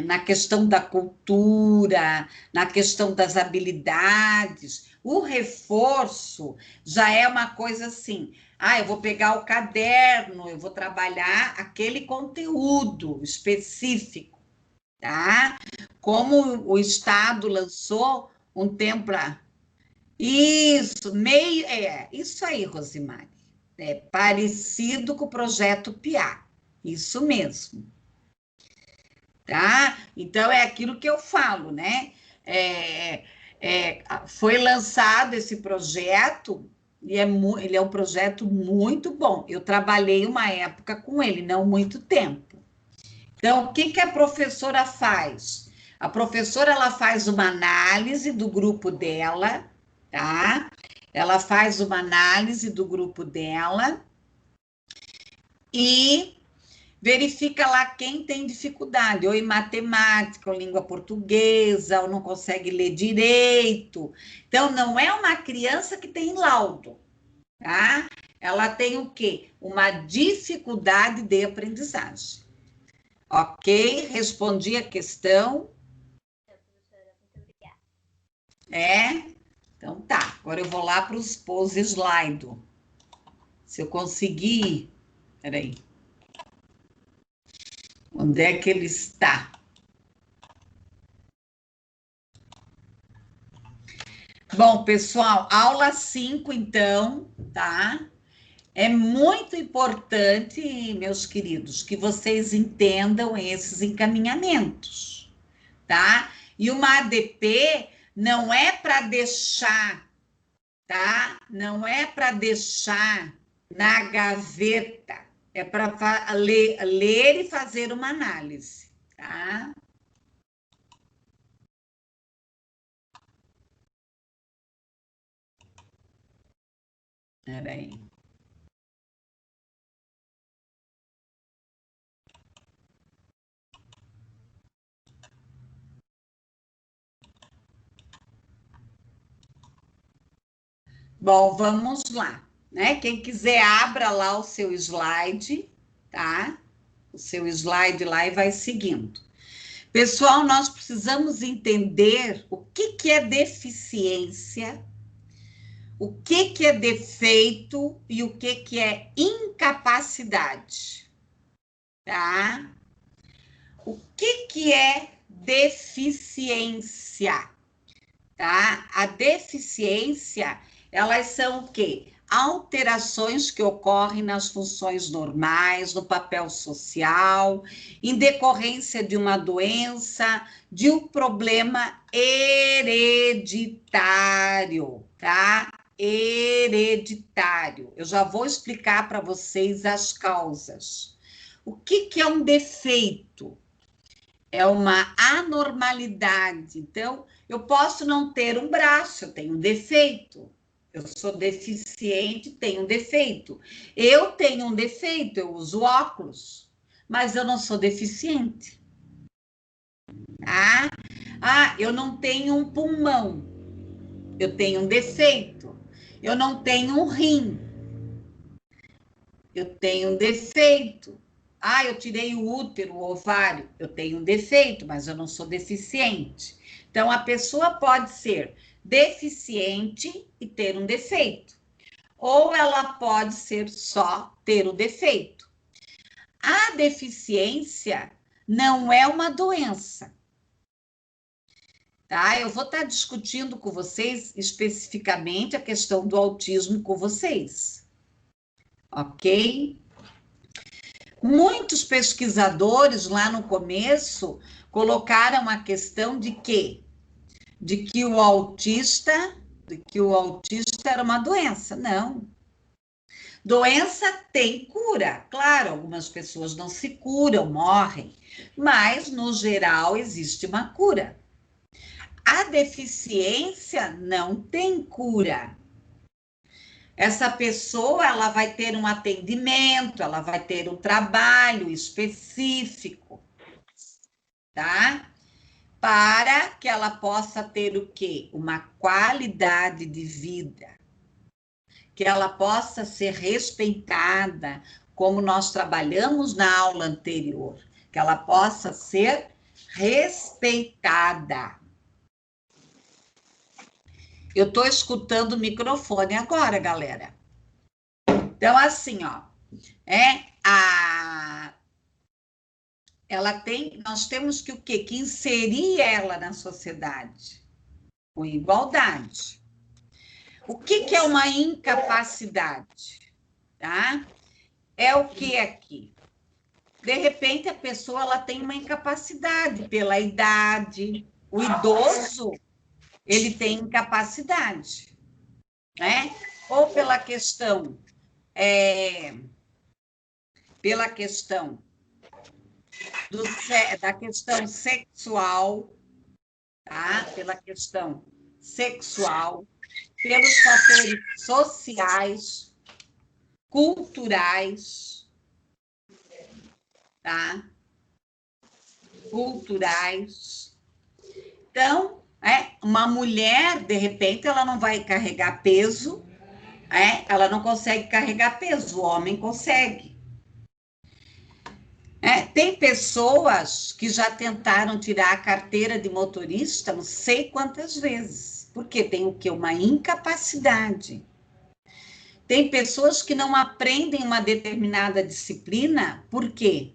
na questão da cultura, na questão das habilidades. O reforço já é uma coisa assim. Eu vou pegar o caderno, eu vou trabalhar aquele conteúdo específico, tá? Como o Estado lançou um tempo para. Isso aí, Rosimari. É parecido com o projeto PIA. Isso mesmo, tá? Então é aquilo que eu falo, né? Foi lançado esse projeto e ele é um projeto muito bom. Eu trabalhei uma época com ele, não muito tempo. Então, o que que a professora faz? A professora ela faz uma análise do grupo dela, tá? Ela faz uma análise do grupo dela e verifica lá quem tem dificuldade, ou em matemática, ou língua portuguesa, ou não consegue ler direito. Então, não é uma criança que tem laudo, tá? Ela tem o quê? Uma dificuldade de aprendizagem. Ok? Respondi a questão. Então tá. Agora eu vou lá para os slide. Se eu conseguir... Peraí. Onde é que ele está? Bom, pessoal, aula 5, então, tá? É muito importante, meus queridos, que vocês entendam esses encaminhamentos, tá? E uma ADP não é para deixar, tá? Não é para deixar na gaveta, é para ler e fazer uma análise, tá? Peraí. Bom, vamos lá, né? Quem quiser, abra lá o seu slide, tá? O seu slide lá e vai seguindo. Pessoal, nós precisamos entender o que é deficiência, o que é defeito e o que é incapacidade, tá? O que é deficiência, tá? A deficiência, elas são o quê? Alterações que ocorrem nas funções normais, no papel social, em decorrência de uma doença, de um problema hereditário, tá? Hereditário. Eu já vou explicar para vocês as causas. O que é um defeito? É uma anormalidade. Então, eu posso não ter um braço, eu tenho um defeito. Eu sou deficiente, tenho um defeito. Eu tenho um defeito, eu uso óculos, mas eu não sou deficiente. Tá? Ah, eu não tenho um pulmão, eu tenho um defeito. Eu não tenho um rim, eu tenho um defeito. Ah, eu tirei o útero, o ovário, eu tenho um defeito, mas eu não sou deficiente. Então, a pessoa pode ser deficiente e ter um defeito, ou ela pode ser só ter o defeito. A deficiência não é uma doença, tá? Eu vou estar discutindo com vocês especificamente a questão do autismo com vocês, ok? Muitos pesquisadores lá no começo colocaram a questão de quê? De que o autista era uma doença. Não. Doença tem cura. Claro, algumas pessoas não se curam, morrem, mas no geral existe uma cura. A deficiência não tem cura. Essa pessoa, ela vai ter um atendimento, ela vai ter um trabalho específico, tá? Para que ela possa ter o quê? Uma qualidade de vida. Que ela possa ser respeitada, como nós trabalhamos na aula anterior. Que ela possa ser respeitada. Eu estou escutando o microfone agora, galera. Então, assim, ó, nós temos que o quê? Que inserir ela na sociedade, com igualdade. O que é uma incapacidade? Tá? É o que aqui? De repente, a pessoa ela tem uma incapacidade pela idade. O idoso, ele tem incapacidade, né? Ou pela questão da questão sexual, tá? Pela questão sexual, pelos fatores sociais, culturais, tá? Culturais. Então, uma mulher, de repente, ela não vai carregar peso, ela não consegue carregar peso, o homem consegue. Tem pessoas que já tentaram tirar a carteira de motorista não sei quantas vezes, porque tem o quê? Uma incapacidade. Tem pessoas que não aprendem uma determinada disciplina, por quê?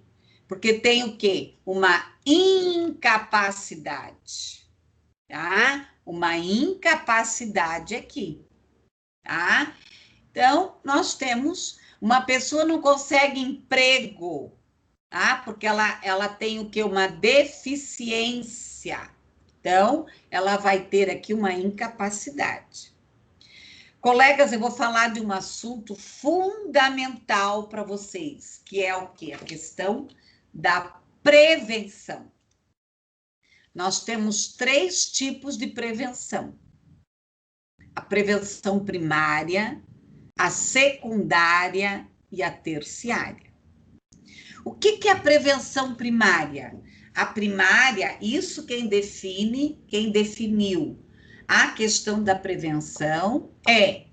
Porque tem o quê? Uma incapacidade, tá? Uma incapacidade aqui, tá? Então, nós temos uma pessoa não consegue emprego, tá? Porque ela tem o quê? Uma deficiência. Então, ela vai ter aqui uma incapacidade. Colegas, eu vou falar de um assunto fundamental para vocês, que é o quê? A questão da prevenção. Nós temos 3 tipos de prevenção. A prevenção primária, a secundária e a terciária. O que é a prevenção primária? A primária, isso quem definiu a questão da prevenção é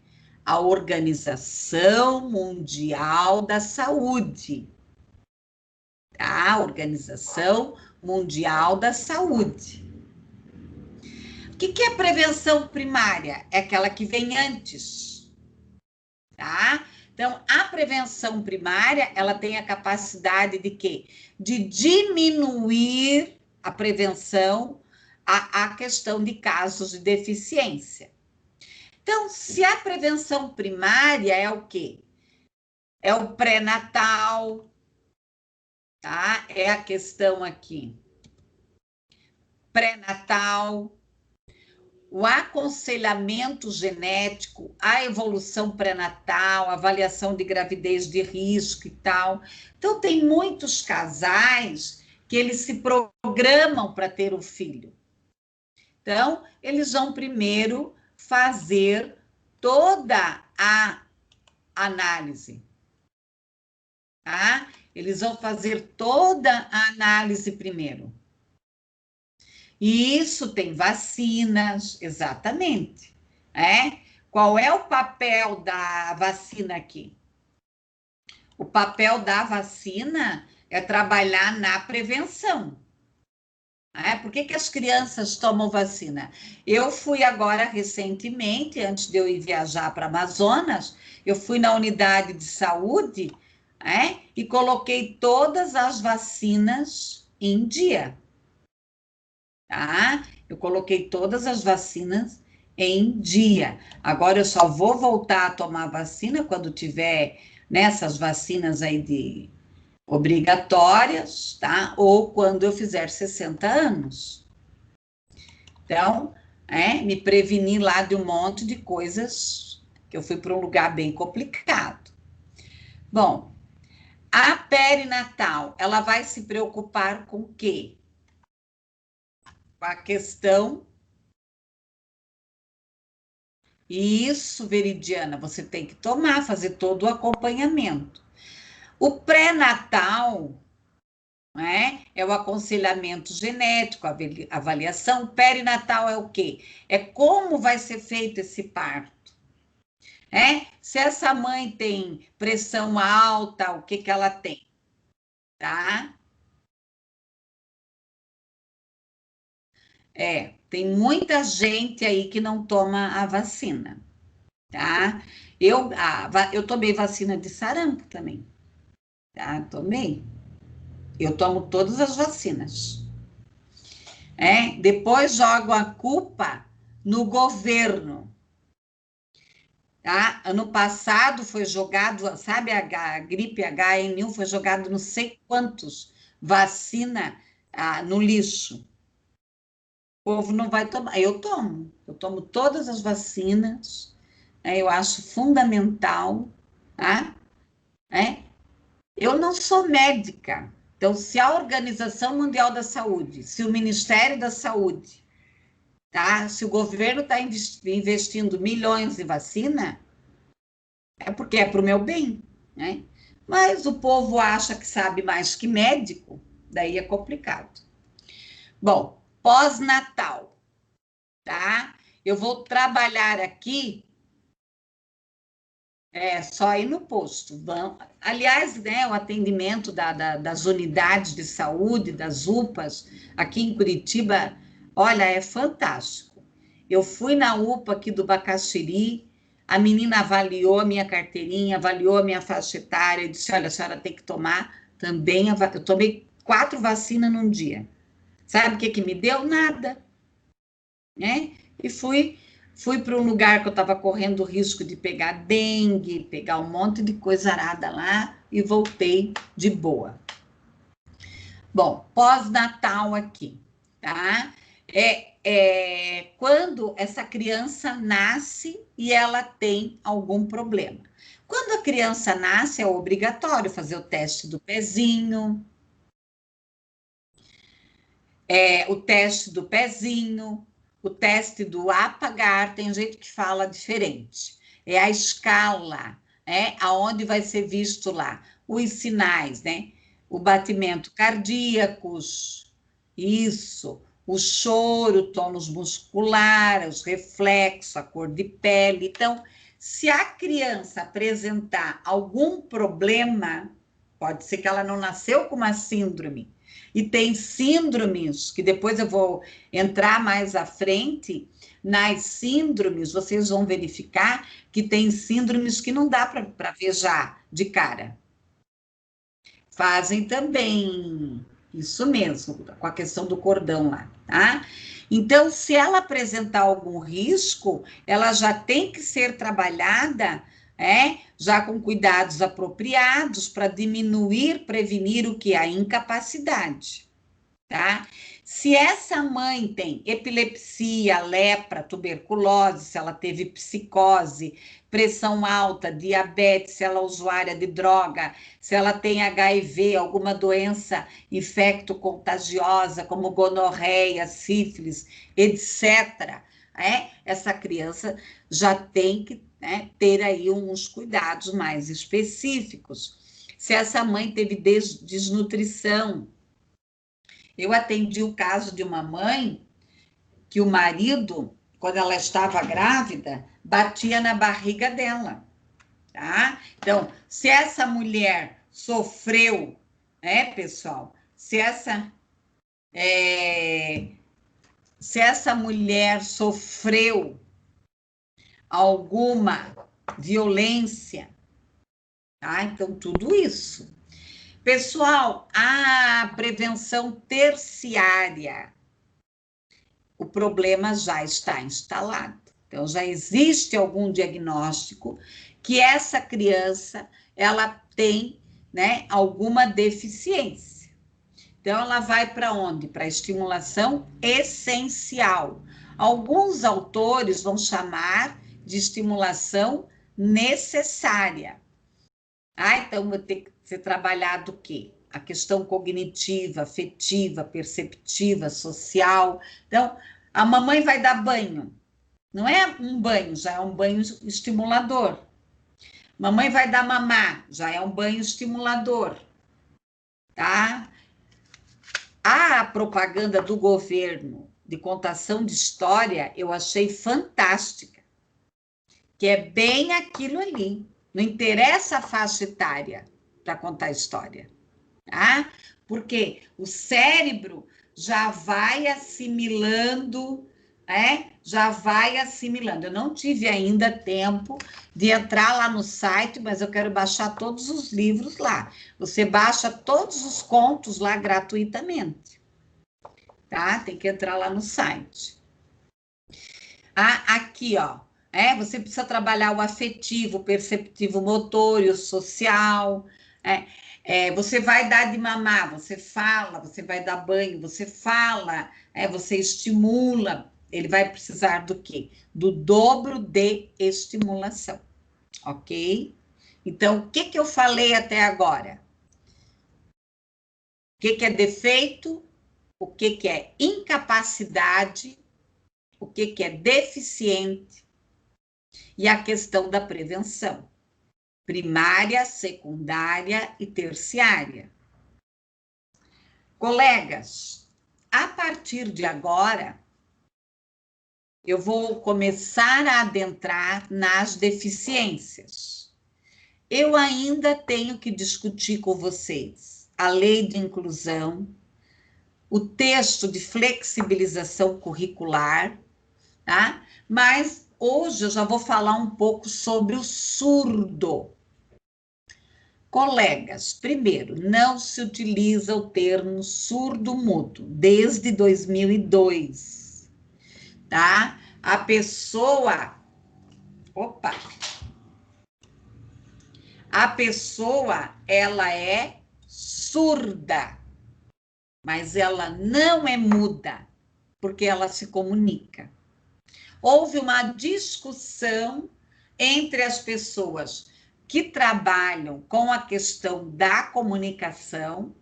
a Organização Mundial da Saúde. Tá? A Organização Mundial da Saúde. O que é a prevenção primária? É aquela que vem antes. Tá? Então, a prevenção primária, ela tem a capacidade de quê? De diminuir a prevenção, a questão de casos de deficiência. Então, se a prevenção primária é o quê? É o pré-natal, tá? É a questão aqui. Pré-natal, o aconselhamento genético, a evolução pré-natal, avaliação de gravidez de risco e tal. Então, tem muitos casais que eles se programam para ter um filho. Então, eles vão primeiro fazer toda a análise, tá? Eles vão fazer toda a análise primeiro. E isso tem vacinas, exatamente. Qual é o papel da vacina aqui? O papel da vacina é trabalhar na prevenção. Por que as crianças tomam vacina? Eu fui agora recentemente, antes de eu ir viajar para Amazonas, eu fui na unidade de saúde, e coloquei todas as vacinas em dia. Tá? Eu coloquei todas as vacinas em dia. Agora eu só vou voltar a tomar vacina quando tiver nessas vacinas aí de obrigatórias, tá? Ou quando eu fizer 60 anos. Então, me prevenir lá de um monte de coisas, que eu fui para um lugar bem complicado. Bom, a perinatal, ela vai se preocupar com o quê? Com a questão... Isso, Veridiana, você tem que tomar, fazer todo o acompanhamento. O pré-natal, é o aconselhamento genético, a avaliação. O perinatal é o quê? É como vai ser feito esse parto. Se essa mãe tem pressão alta, o que ela tem? Tá? Tem muita gente aí que não toma a vacina, tá? Eu tomei vacina de sarampo também, tá? Tomei. Eu tomo todas as vacinas. Depois jogo a culpa no governo. Tá? Ano passado foi jogado, sabe, a gripe HN1 foi jogado não sei quantos vacina no lixo. O povo não vai tomar. Eu tomo todas as vacinas, eu acho fundamental, tá? Eu não sou médica. Então, se a Organização Mundial da Saúde, se o Ministério da Saúde, tá? Se o governo está investindo milhões em vacina, é porque é para o meu bem, Mas o povo acha que sabe mais que médico, daí é complicado. Bom, pós-natal, tá? Eu vou trabalhar aqui, só ir no posto. Aliás, né, o atendimento das unidades de saúde, das UPAs, aqui em Curitiba, olha, é fantástico. Eu fui na UPA aqui do Bacaxiri, a menina avaliou a minha carteirinha, avaliou a minha faixa etária, e disse, olha, a senhora tem que tomar também, eu tomei 4 vacinas num dia. Sabe o que me deu? Nada, né? E fui para um lugar que eu estava correndo o risco de pegar dengue, pegar um monte de coisa arada lá, e voltei de boa. Bom, pós-natal aqui, tá? Quando essa criança nasce e ela tem algum problema. Quando a criança nasce, é obrigatório fazer o teste do pezinho, o teste do pezinho, o teste do apagar, tem gente que fala diferente. É a escala, aonde vai ser visto lá os sinais, né? O batimento cardíacos, isso, o choro, tônus muscular, os reflexos, a cor de pele. Então, se a criança apresentar algum problema, pode ser que ela não nasceu com uma síndrome, e tem síndromes, que depois eu vou entrar mais à frente, nas síndromes, vocês vão verificar que tem síndromes que não dá para ver já de cara. Fazem também, isso mesmo, com a questão do cordão lá, tá? Então, se ela apresentar algum risco, ela já tem que ser trabalhada, já com cuidados apropriados para diminuir, prevenir o que? A incapacidade, tá? Se essa mãe tem epilepsia, lepra, tuberculose, se ela teve psicose, pressão alta, diabetes, se ela é usuária de droga, se ela tem HIV, alguma doença infecto-contagiosa, como gonorreia, sífilis, etc., essa criança já tem que ter aí uns cuidados mais específicos. Se essa mãe teve desnutrição, eu atendi o caso de uma mãe que o marido, quando ela estava grávida, batia na barriga dela, tá? Então, se essa mulher sofreu, pessoal, se essa mulher sofreu alguma violência, tá? Então, tudo isso. Pessoal, a prevenção terciária, o problema já está instalado. Então, já existe algum diagnóstico que essa criança, ela tem, alguma deficiência. Então, ela vai para onde? Para a estimulação essencial. Alguns autores vão chamar de estimulação necessária. Então, eu tenho que ser trabalhado o quê? A questão cognitiva, afetiva, perceptiva, social. Então, a mamãe vai dar banho. Não é um banho, já é um banho estimulador. Mamãe vai dar mamar, já é um banho estimulador. Tá? A propaganda do governo de contação de história, eu achei fantástica. Que é bem aquilo ali. Não interessa a faixa etária para contar a história, tá? Porque o cérebro já vai assimilando, já vai assimilando. Eu não tive ainda tempo de entrar lá no site, mas eu quero baixar todos os livros lá. Você baixa todos os contos lá gratuitamente, tá? Tem que entrar lá no site. Aqui, ó. Você precisa trabalhar o afetivo, o perceptivo, o motor e o social. Você vai dar de mamar, você fala, você vai dar banho, você fala, você estimula. Ele vai precisar do quê? Do dobro de estimulação, ok? Então, o que eu falei até agora? O que é defeito? O que é incapacidade? O que é deficiente? E a questão da prevenção. primária, secundária e terciária. Colegas, a partir de agora, eu vou começar a adentrar nas deficiências. Eu ainda tenho que discutir com vocês a lei de inclusão, o texto de flexibilização curricular, tá? Mas hoje eu já vou falar um pouco sobre o surdo. Colegas, primeiro, não se utiliza o termo surdo-mudo desde 2002, tá? A pessoa ela é surda, mas ela não é muda, porque ela se comunica. Houve uma discussão entre as pessoas que trabalham com a questão da comunicação,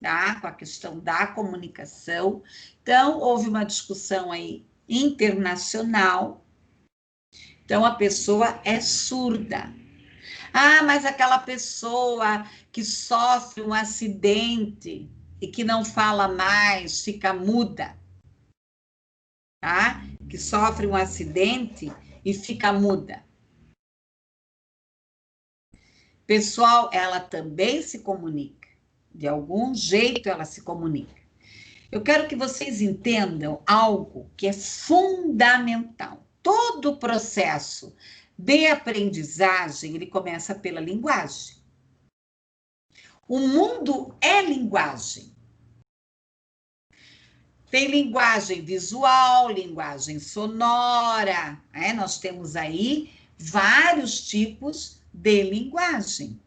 tá? Com a questão da comunicação. Então, houve uma discussão aí internacional. Então, a pessoa é surda. Ah, mas aquela pessoa que sofre um acidente e que não fala mais, fica muda, tá? Que sofre um acidente e fica muda. Pessoal, ela também se comunica. De algum jeito ela se comunica. Eu quero que vocês entendam algo que é fundamental. Todo o processo de aprendizagem, ele começa pela linguagem. O mundo é linguagem. Tem linguagem visual, linguagem sonora, né? Nós temos aí vários tipos de linguagem.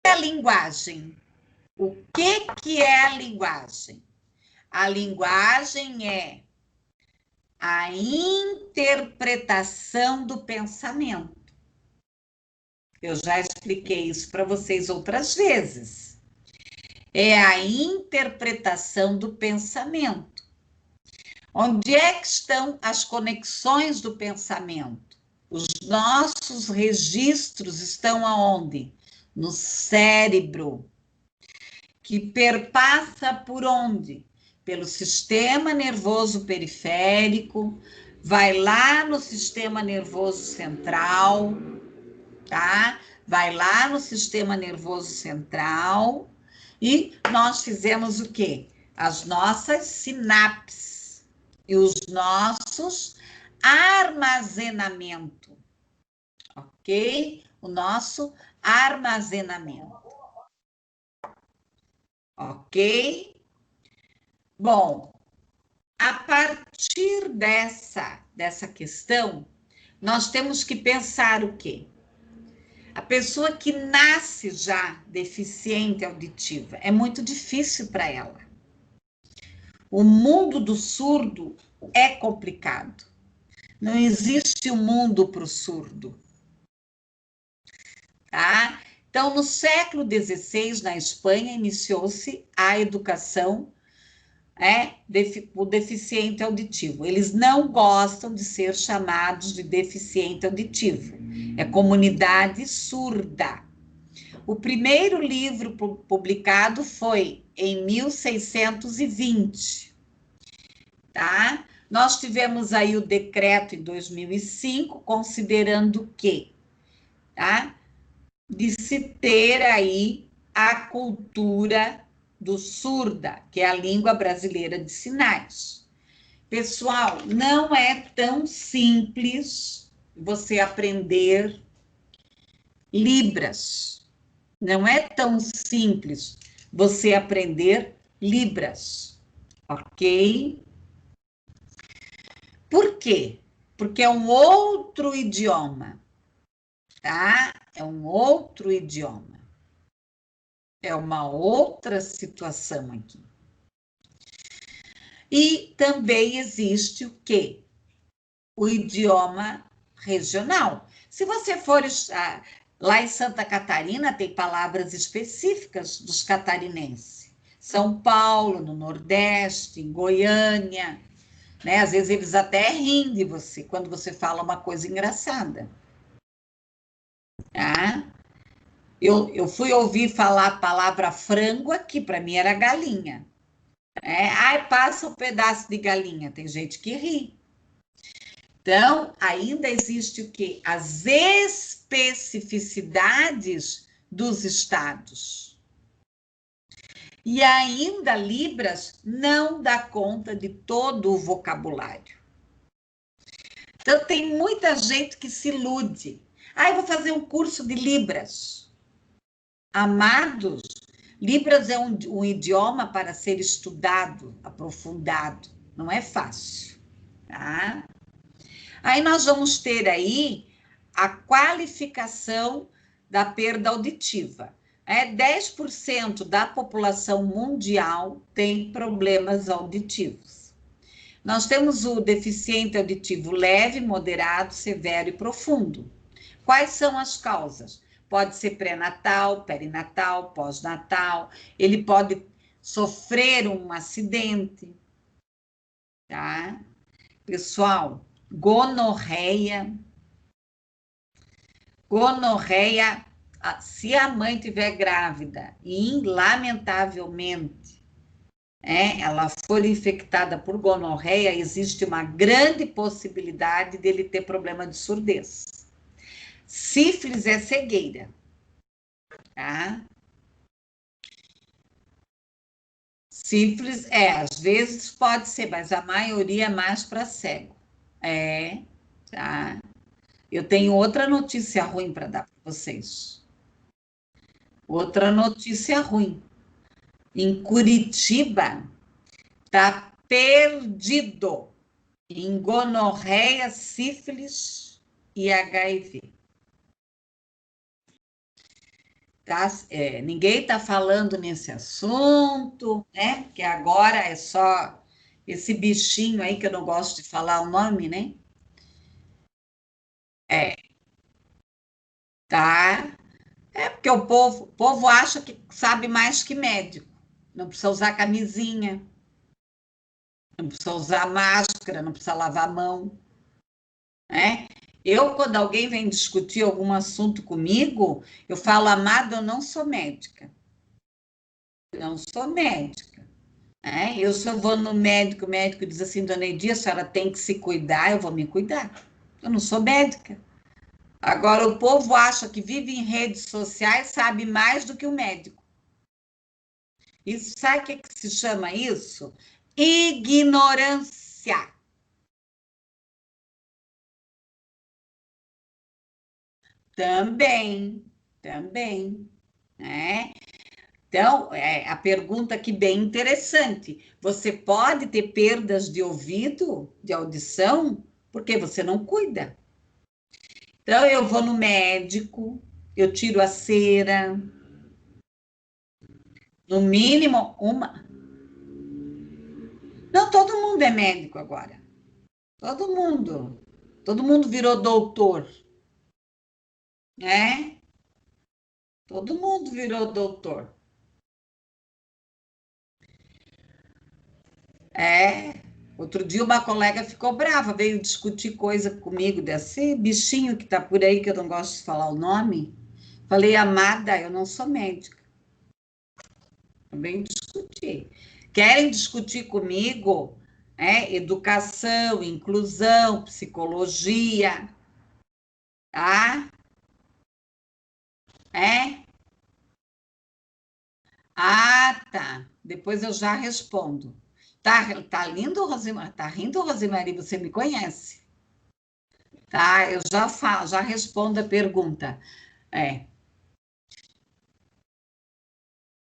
A linguagem. O que é a linguagem? A linguagem é a interpretação do pensamento. Eu já expliquei isso para vocês outras vezes. É a interpretação do pensamento. Onde é que estão as conexões do pensamento? Os nossos registros estão aonde? No cérebro, que perpassa por onde? Pelo sistema nervoso periférico, vai lá no sistema nervoso central, tá? Vai lá no sistema nervoso central e nós fizemos o quê? As nossas sinapses e os nossos armazenamento, ok? O nosso armazenamento. Ok? Bom, a partir dessa questão, nós temos que pensar o quê? A pessoa que nasce já deficiente auditiva, é muito difícil para ela. O mundo do surdo é complicado. Não existe um mundo para o surdo. Tá? Então, no século XVI, na Espanha, iniciou-se a educação o deficiente auditivo. Eles não gostam de ser chamados de deficiente auditivo. É comunidade surda. O primeiro livro publicado foi em 1620, tá? Nós tivemos aí o decreto em 2005, considerando que, tá? De se ter aí a cultura do surda, que é a língua brasileira de sinais. Pessoal, não é tão simples você aprender Libras. Não é tão simples você aprender Libras, ok? Por quê? Porque é um outro idioma, tá? É um outro idioma. É uma outra situação aqui. E também existe o quê? O idioma regional. Se você for lá em Santa Catarina, tem palavras específicas dos catarinenses. São Paulo, no Nordeste, em Goiânia, né? Às vezes eles até riem de você quando você fala uma coisa engraçada, tá? Eu fui ouvir falar a palavra frango aqui, para mim era galinha. Ai, passa um pedaço de galinha. Tem gente que ri. Então, ainda existe o quê? As especificidades dos estados. E ainda Libras não dá conta de todo o vocabulário. Então, tem muita gente que se ilude. Ah, eu vou fazer um curso de Libras. Amados, Libras é um idioma para ser estudado, aprofundado. Não é fácil, tá? Aí nós vamos ter aí a qualificação da perda auditiva. 10% da população mundial tem problemas auditivos. Nós temos o deficiente auditivo leve, moderado, severo e profundo. Quais são as causas? Pode ser pré-natal, perinatal, pós-natal, ele pode sofrer um acidente, tá? Pessoal, gonorreia, se a mãe tiver grávida e, lamentavelmente, ela for infectada por gonorreia, existe uma grande possibilidade dele ter problema de surdez. Sífilis é cegueira, tá? Sífilis, às vezes pode ser, mas a maioria é mais para cego. Tá? Eu tenho outra notícia ruim para dar para vocês. Outra notícia ruim. Em Curitiba, tá perdido em gonorreia, sífilis e HIV. Tá? Ninguém está falando nesse assunto, né? Porque agora é só esse bichinho aí que eu não gosto de falar o nome, né? Tá? Porque o povo acha que sabe mais que médico. Não precisa usar camisinha, não precisa usar máscara, não precisa lavar a mão, né? Quando alguém vem discutir algum assunto comigo, eu falo, amado, eu não sou médica. Não sou médica. Se eu vou no médico, o médico diz assim, dona Edir, a senhora tem que se cuidar, eu vou me cuidar. Eu não sou médica. Agora, o povo acha que vive em redes sociais, sabe mais do que o médico. Isso, sabe o que se chama isso? Ignorância. Também, né? Então, a pergunta aqui bem interessante. Você pode ter perdas de ouvido, de audição, porque você não cuida. Então, eu vou no médico, eu tiro a cera, no mínimo uma. Não, todo mundo é médico agora. Todo mundo. Todo mundo virou doutor, né? Todo mundo virou doutor. Outro dia uma colega ficou brava, veio discutir coisa comigo, desse bichinho que tá por aí, que eu não gosto de falar o nome. Falei, amada, eu não sou médica. Também discutir. Querem discutir comigo, educação, inclusão, psicologia, tá? Tá. Depois eu já respondo. Tá lindo, Rosemary? Tá rindo, Rosemary? Você me conhece? Tá, eu já respondo a pergunta.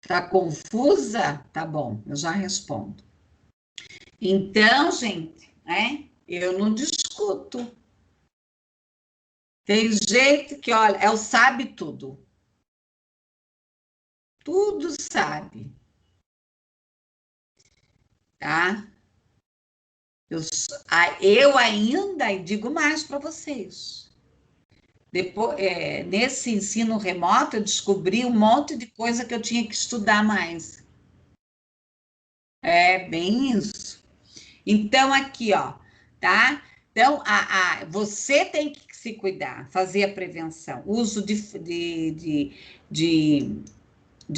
Tá confusa? Tá bom, eu já respondo. Então, gente, eu não discuto. Tem gente que, olha, é o sabe tudo. Tudo sabe. Tá? Eu ainda digo mais para vocês. Depois, nesse ensino remoto, eu descobri um monte de coisa que eu tinha que estudar mais. Bem isso. Então, aqui, ó, tá? Então, você tem que se cuidar, fazer a prevenção. Uso de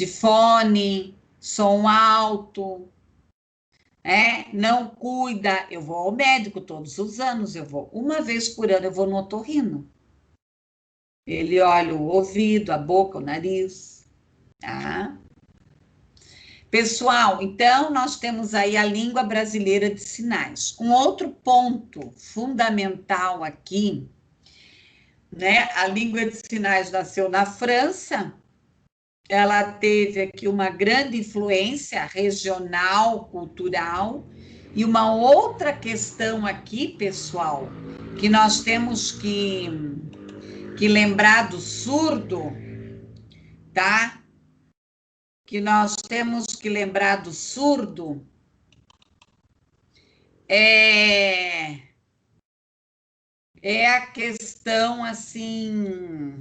fone, som alto, não cuida. Eu vou ao médico todos os anos, eu vou uma vez por ano, eu vou no otorrino. Ele olha o ouvido, a boca, o nariz, tá? Pessoal, então, nós temos aí a língua brasileira de sinais. Um outro ponto fundamental aqui, né? A língua de sinais nasceu na França, ela teve aqui uma grande influência regional, cultural, e uma outra questão aqui, pessoal, que nós temos que lembrar do surdo, tá? Que nós temos que lembrar do surdo é a questão, assim...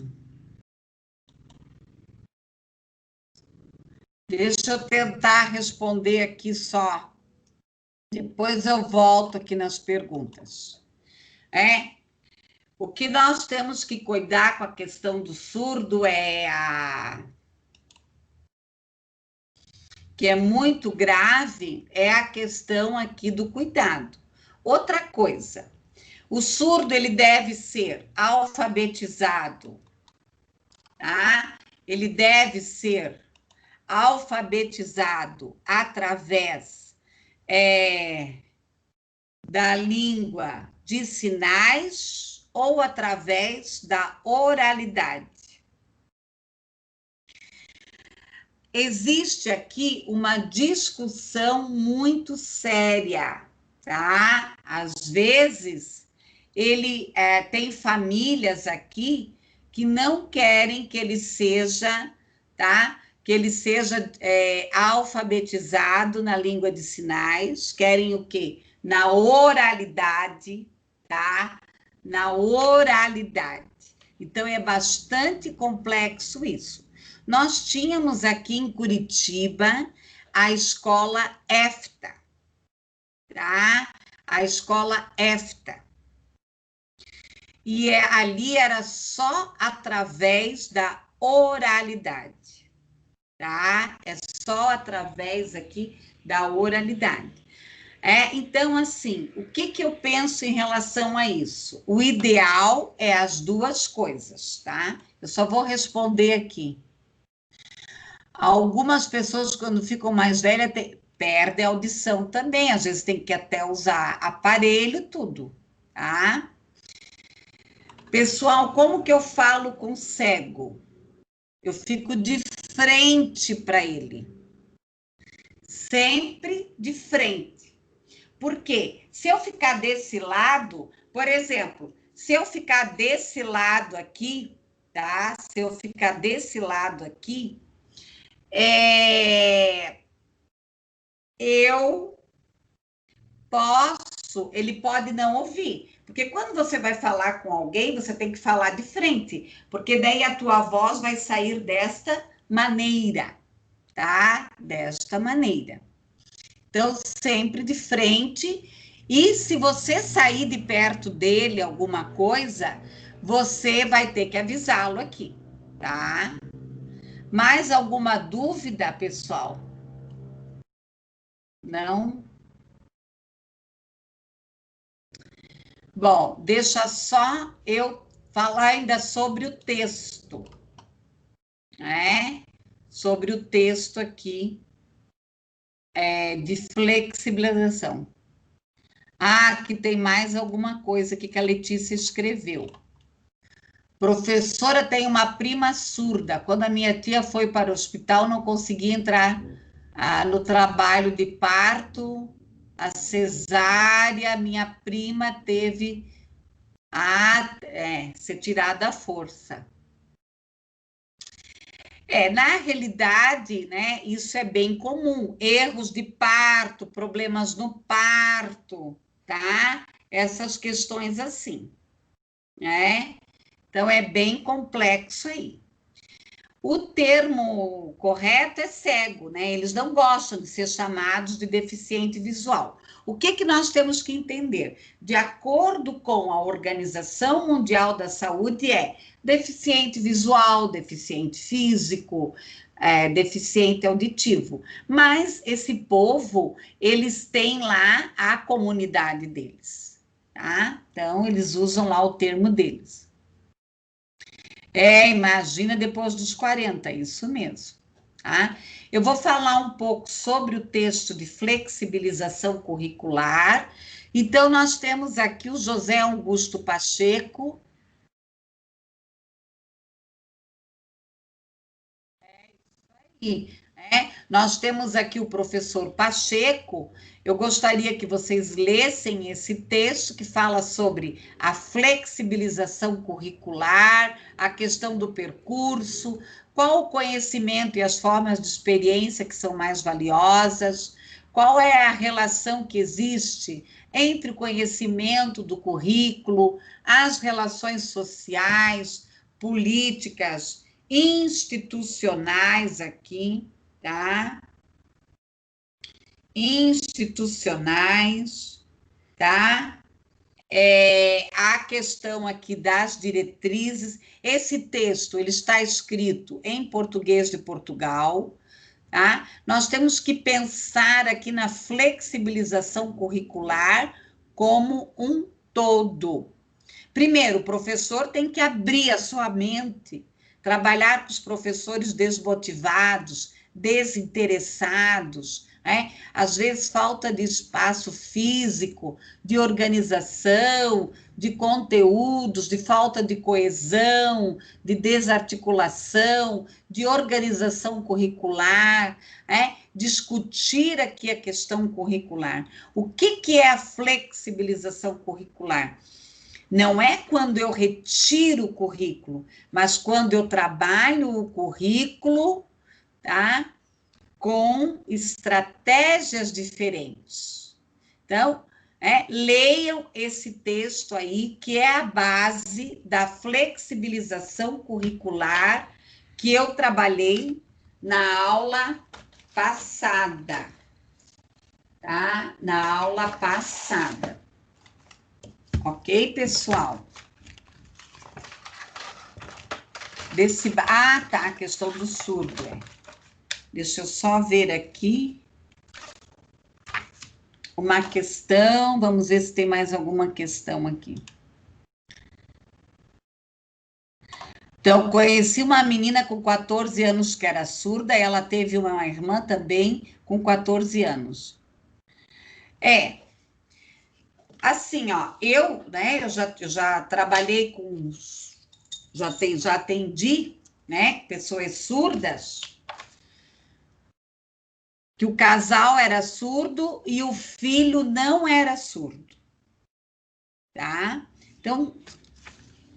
Deixa eu tentar responder aqui só. Depois eu volto aqui nas perguntas. O que nós temos que cuidar com a questão do surdo que é muito grave, é a questão aqui do cuidado. Outra coisa, o surdo ele deve ser alfabetizado, tá? Ele deve ser alfabetizado através da língua de sinais ou através da oralidade. Existe aqui uma discussão muito séria, tá? Às vezes, ele tem famílias aqui que não querem que ele seja, tá? Que ele seja alfabetizado na língua de sinais, querem o quê? Na oralidade, tá? Na oralidade. Então, é bastante complexo isso. Nós tínhamos aqui em Curitiba a escola EFTA, tá? A escola EFTA. E ali era só através da oralidade, tá? É só através aqui da oralidade. Então, assim, o que eu penso em relação a isso? O ideal é as duas coisas, tá? Eu só vou responder aqui. Algumas pessoas, quando ficam mais velhas, perdem a audição também. Às vezes tem que até usar aparelho, tudo, tá? Pessoal, como que eu falo com cego? Eu fico de frente para ele. Sempre de frente. Por quê? Se eu ficar desse lado, por exemplo, se eu ficar desse lado aqui, tá? Se eu ficar desse lado aqui, eu posso, ele pode não ouvir. Porque quando você vai falar com alguém, você tem que falar de frente, porque daí a tua voz vai sair desta maneira, tá? Desta maneira. Então, sempre de frente. E se você sair de perto dele alguma coisa, você vai ter que avisá-lo aqui, tá? Mais alguma dúvida, pessoal? Não? Bom, deixa só eu falar ainda sobre o texto, né? Sobre o texto aqui de flexibilização. Aqui tem mais alguma coisa aqui que a Letícia escreveu. Professora, tem uma prima surda. Quando a minha tia foi para o hospital, não conseguia entrar no trabalho de parto, a cesárea, minha prima teve ser tirada à força. Na realidade, né, isso é bem comum. Erros de parto, problemas no parto, tá? Essas questões assim, né? Então, é bem complexo aí. O termo correto é cego, né? Eles não gostam de ser chamados de deficiente visual. O que que nós temos que entender? De acordo com a Organização Mundial da Saúde, é deficiente visual, deficiente físico, deficiente auditivo. Mas esse povo, eles têm lá a comunidade deles, tá? Então, eles usam lá o termo deles. Imagina depois dos 40, isso mesmo. Tá? Eu vou falar um pouco sobre o texto de flexibilização curricular. Então, nós temos aqui o José Augusto Pacheco. Nós temos aqui o professor Pacheco. Eu gostaria que vocês lessem esse texto que fala sobre a flexibilização curricular, a questão do percurso, qual o conhecimento e as formas de experiência que são mais valiosas, qual é a relação que existe entre o conhecimento do currículo, as relações sociais, políticas, institucionais aqui, tá? Institucionais, tá? A questão aqui das diretrizes. Esse texto, ele está escrito em português de Portugal, tá? Nós temos que pensar aqui na flexibilização curricular como um todo. Primeiro, o professor tem que abrir a sua mente, trabalhar com os professores desmotivados, desinteressados, né? Às vezes falta de espaço físico, de organização, de conteúdos, de falta de coesão, de desarticulação, de organização curricular, né? Discutir aqui a questão curricular. O que é a flexibilização curricular? Não é quando eu retiro o currículo, mas quando eu trabalho o currículo, tá? Com estratégias diferentes. Então, leiam esse texto aí, que é a base da flexibilização curricular que eu trabalhei na aula passada, tá? Na aula passada. Ok, pessoal? Tá, a questão do surdo, Deixa eu só ver aqui uma questão, vamos ver se tem mais alguma questão aqui. Então, conheci uma menina com 14 anos que era surda, e ela teve uma irmã também com 14 anos. Assim, ó, eu já trabalhei com, já atendi, né, pessoas surdas, que o casal era surdo e o filho não era surdo, tá? Então,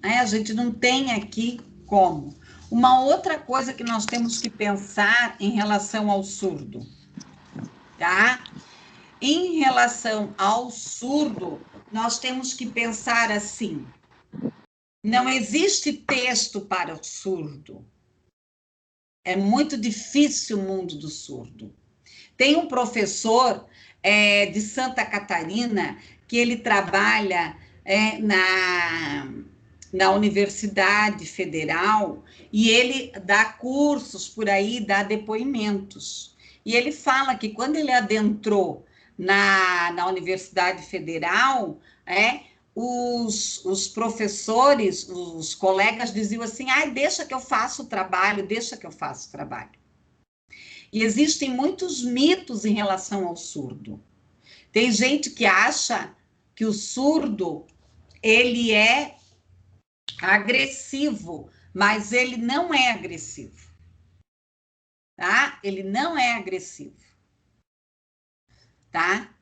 a gente não tem aqui como. Uma outra coisa que nós temos que pensar em relação ao surdo, tá? Em relação ao surdo, nós temos que pensar assim: não existe texto para o surdo. É muito difícil o mundo do surdo. Tem um professor de Santa Catarina que ele trabalha na Universidade Federal e ele dá cursos por aí, dá depoimentos. E ele fala que quando ele adentrou na Universidade Federal, os professores, os colegas diziam assim: deixa que eu faço o trabalho, deixa que eu faço o trabalho. E existem muitos mitos em relação ao surdo. Tem gente que acha que o surdo, ele é agressivo, mas ele não é agressivo, tá? Ele não é agressivo, tá?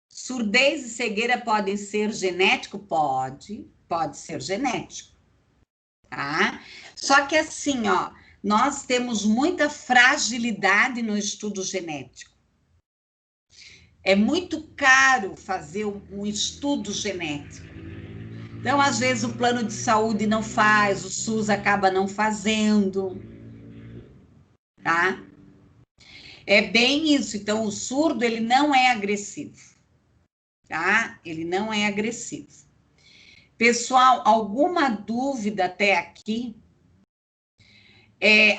Surdez e cegueira podem ser genético? Pode ser genético, tá? Só que assim, ó, nós temos muita fragilidade no estudo genético. É muito caro fazer um estudo genético. Então, às vezes, o plano de saúde não faz, o SUS acaba não fazendo, tá? É bem isso. Então, o surdo, ele não é agressivo, tá? Ele não é agressivo. Pessoal, alguma dúvida até aqui?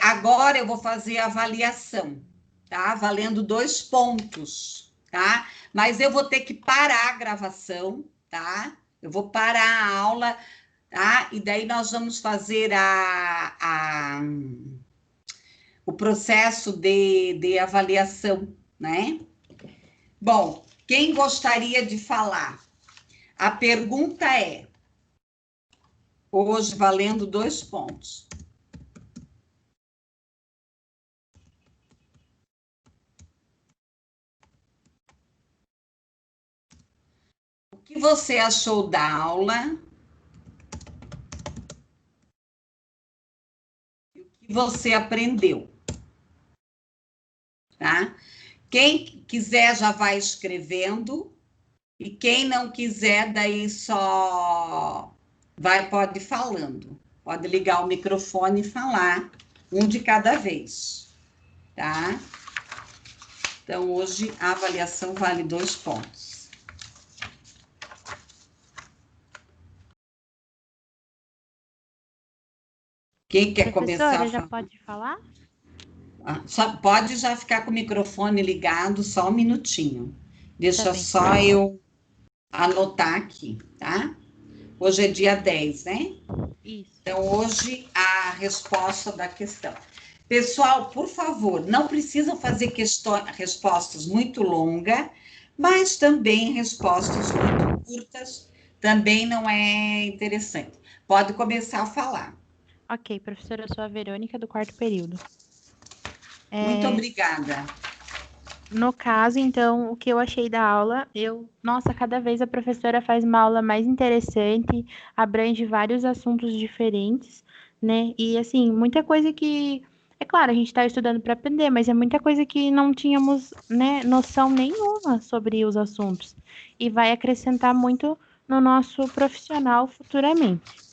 Agora eu vou fazer a avaliação, tá? Valendo 2 pontos, tá? Mas eu vou ter que parar a gravação, tá? Eu vou parar a aula, tá? E daí nós vamos fazer o processo de avaliação, né? Bom, quem gostaria de falar? A pergunta é, hoje valendo 2 pontos. O que você achou da aula? O que você aprendeu? Tá? Quem quiser já vai escrevendo, e quem não quiser, daí só pode ir falando. Pode ligar o microfone e falar, um de cada vez, tá? Então, hoje a avaliação vale 2 pontos. Quem quer começar? Professora, já pode falar? Só pode já ficar com o microfone ligado só um minutinho. Deixa Tá bem. só eu anotar aqui, tá? Hoje é dia 10, né? Isso. Então, hoje a resposta da questão. Pessoal, por favor, não precisam fazer respostas muito longas, mas também respostas muito curtas também não é interessante. Pode começar a falar. Ok, professora, eu sou a Verônica, do 4º período. Muito obrigada. No caso, então, o que eu achei da aula, nossa, cada vez a professora faz uma aula mais interessante, abrange vários assuntos diferentes, né? E, assim, muita coisa que, é claro, a gente está estudando para aprender, mas é muita coisa que não tínhamos, né, noção nenhuma sobre os assuntos. E vai acrescentar muito no nosso profissional futuramente.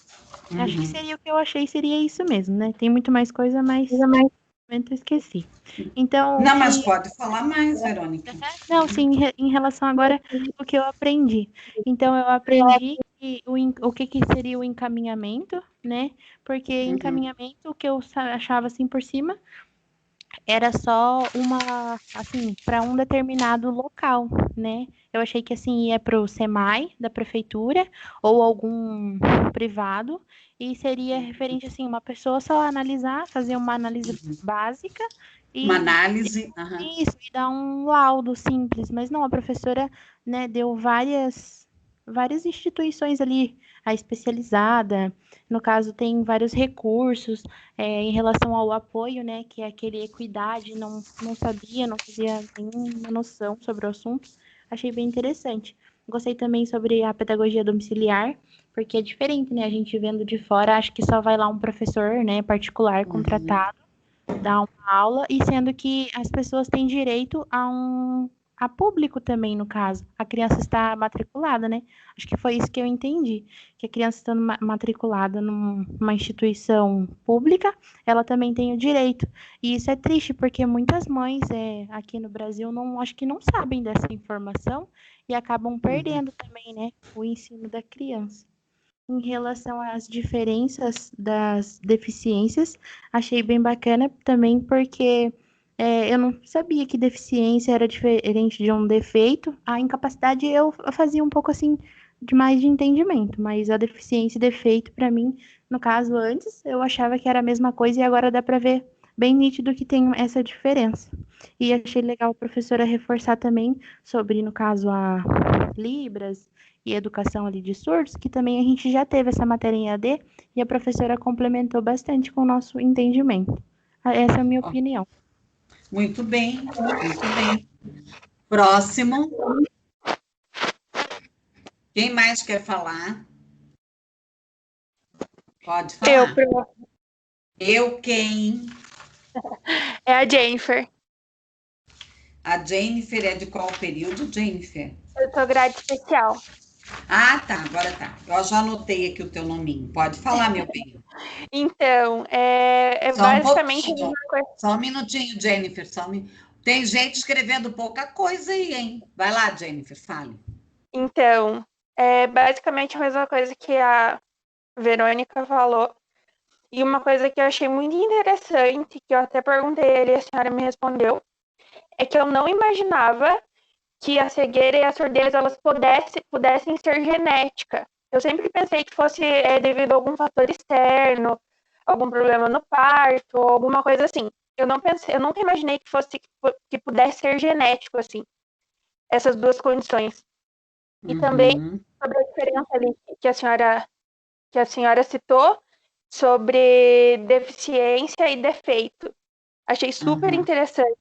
Acho que seria o que eu achei, seria isso mesmo, né? Tem muito mais coisa, mas no momento eu esqueci. Então, Não, mas pode falar mais, Verônica. não, sim, em relação agora ao que eu aprendi. Então, eu aprendi o que seria o encaminhamento, né? Porque encaminhamento, o que eu achava assim por cima, era só assim, para um determinado local, né? Eu achei que assim ia para o SEMAI da prefeitura ou algum privado e seria referente assim uma pessoa só analisar, fazer uma análise básica e uma análise, isso, e dar um laudo simples, mas não, a professora, né, deu várias instituições ali, a especializada, no caso tem vários recursos em relação ao apoio, né, que é aquele equidade, não sabia, não fazia nenhuma noção sobre o assunto, achei bem interessante. Gostei também sobre a pedagogia domiciliar, porque é diferente, né, a gente vendo de fora, acho que só vai lá um professor, né, particular, contratado, dar uma aula, e sendo que as pessoas têm direito a público também, no caso. A criança está matriculada, né? Acho que foi isso que eu entendi, que a criança estando matriculada numa instituição pública, ela também tem o direito. E isso é triste, porque muitas mães aqui no Brasil acho que não sabem dessa informação e acabam perdendo também, né, o ensino da criança. Em relação às diferenças das deficiências, achei bem bacana também porque eu não sabia que deficiência era diferente de um defeito. A incapacidade eu fazia um pouco assim de mais de entendimento, mas a deficiência e defeito, para mim, no caso antes, eu achava que era a mesma coisa e agora dá para ver bem nítido que tem essa diferença. E achei legal a professora reforçar também sobre, no caso, a Libras e educação ali de surdos, que também a gente já teve essa matéria em AD e a professora complementou bastante com o nosso entendimento. Essa é a minha opinião. Muito bem, muito bem. Próximo. Quem mais quer falar? Pode falar. Eu quem? É a Jennifer. A Jennifer é de qual período, Jennifer? Eu sou grade especial. Ah, tá, agora tá. Eu já anotei aqui o teu nominho. Pode falar, meu bem. Então, é Só um basicamente a pouquinho. mesma coisa. Só um minutinho, Jennifer. Tem gente escrevendo pouca coisa aí, hein? Vai lá, Jennifer, fale. Então, é basicamente a mesma coisa que a Verônica falou. E uma coisa que eu achei muito interessante, que eu até perguntei a ele e a senhora me respondeu, é que eu não imaginava que a cegueira e a surdez elas pudessem ser genética. Eu sempre pensei que fosse devido a algum fator externo, algum problema no parto, ou alguma coisa assim. Eu nunca imaginei que pudesse ser genético assim, essas duas condições. E também Uhum, sobre a diferença ali que a senhora citou sobre deficiência e defeito. Achei super uhum. interessante,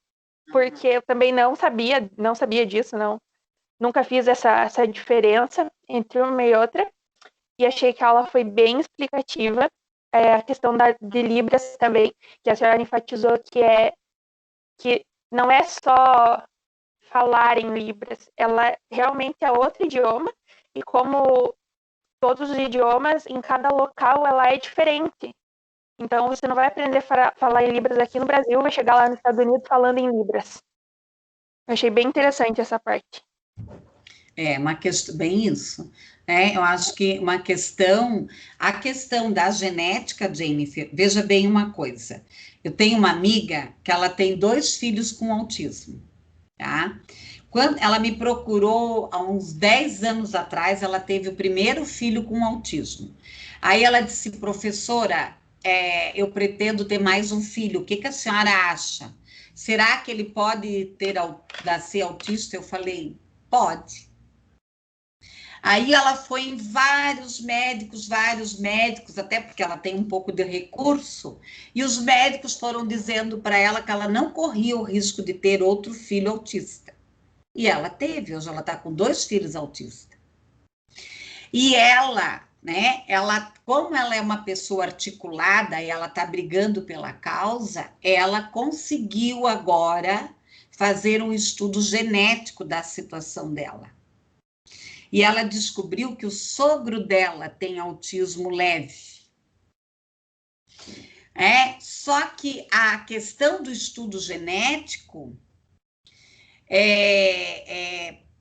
porque eu também não sabia disso, não. Nunca fiz essa diferença entre uma e outra, e achei que a aula foi bem explicativa. A questão de Libras também, que a senhora enfatizou que não é só falar em Libras, ela realmente é outro idioma, e como todos os idiomas, em cada local ela é diferente. Então, você não vai aprender a falar em Libras aqui no Brasil, vai chegar lá nos Estados Unidos falando em Libras. Eu achei bem interessante essa parte. É uma questão, bem isso. Eu acho que a questão da genética, Jennifer, veja bem uma coisa. Eu tenho uma amiga que ela tem 2 filhos com autismo, tá? Quando ela me procurou há uns 10 anos atrás, ela teve o primeiro filho com autismo. Aí ela disse, professora, eu pretendo ter mais um filho, o que a senhora acha? Será que ele pode ser autista? Eu falei, pode. Aí ela foi em vários médicos, até porque ela tem um pouco de recurso, e os médicos foram dizendo para ela que ela não corria o risco de ter outro filho autista. E ela teve, hoje ela está com 2 filhos autistas. E ela, né, como ela é uma pessoa articulada e ela está brigando pela causa, ela conseguiu agora fazer um estudo genético da situação dela. E ela descobriu que o sogro dela tem autismo leve. Só que a questão do estudo genético,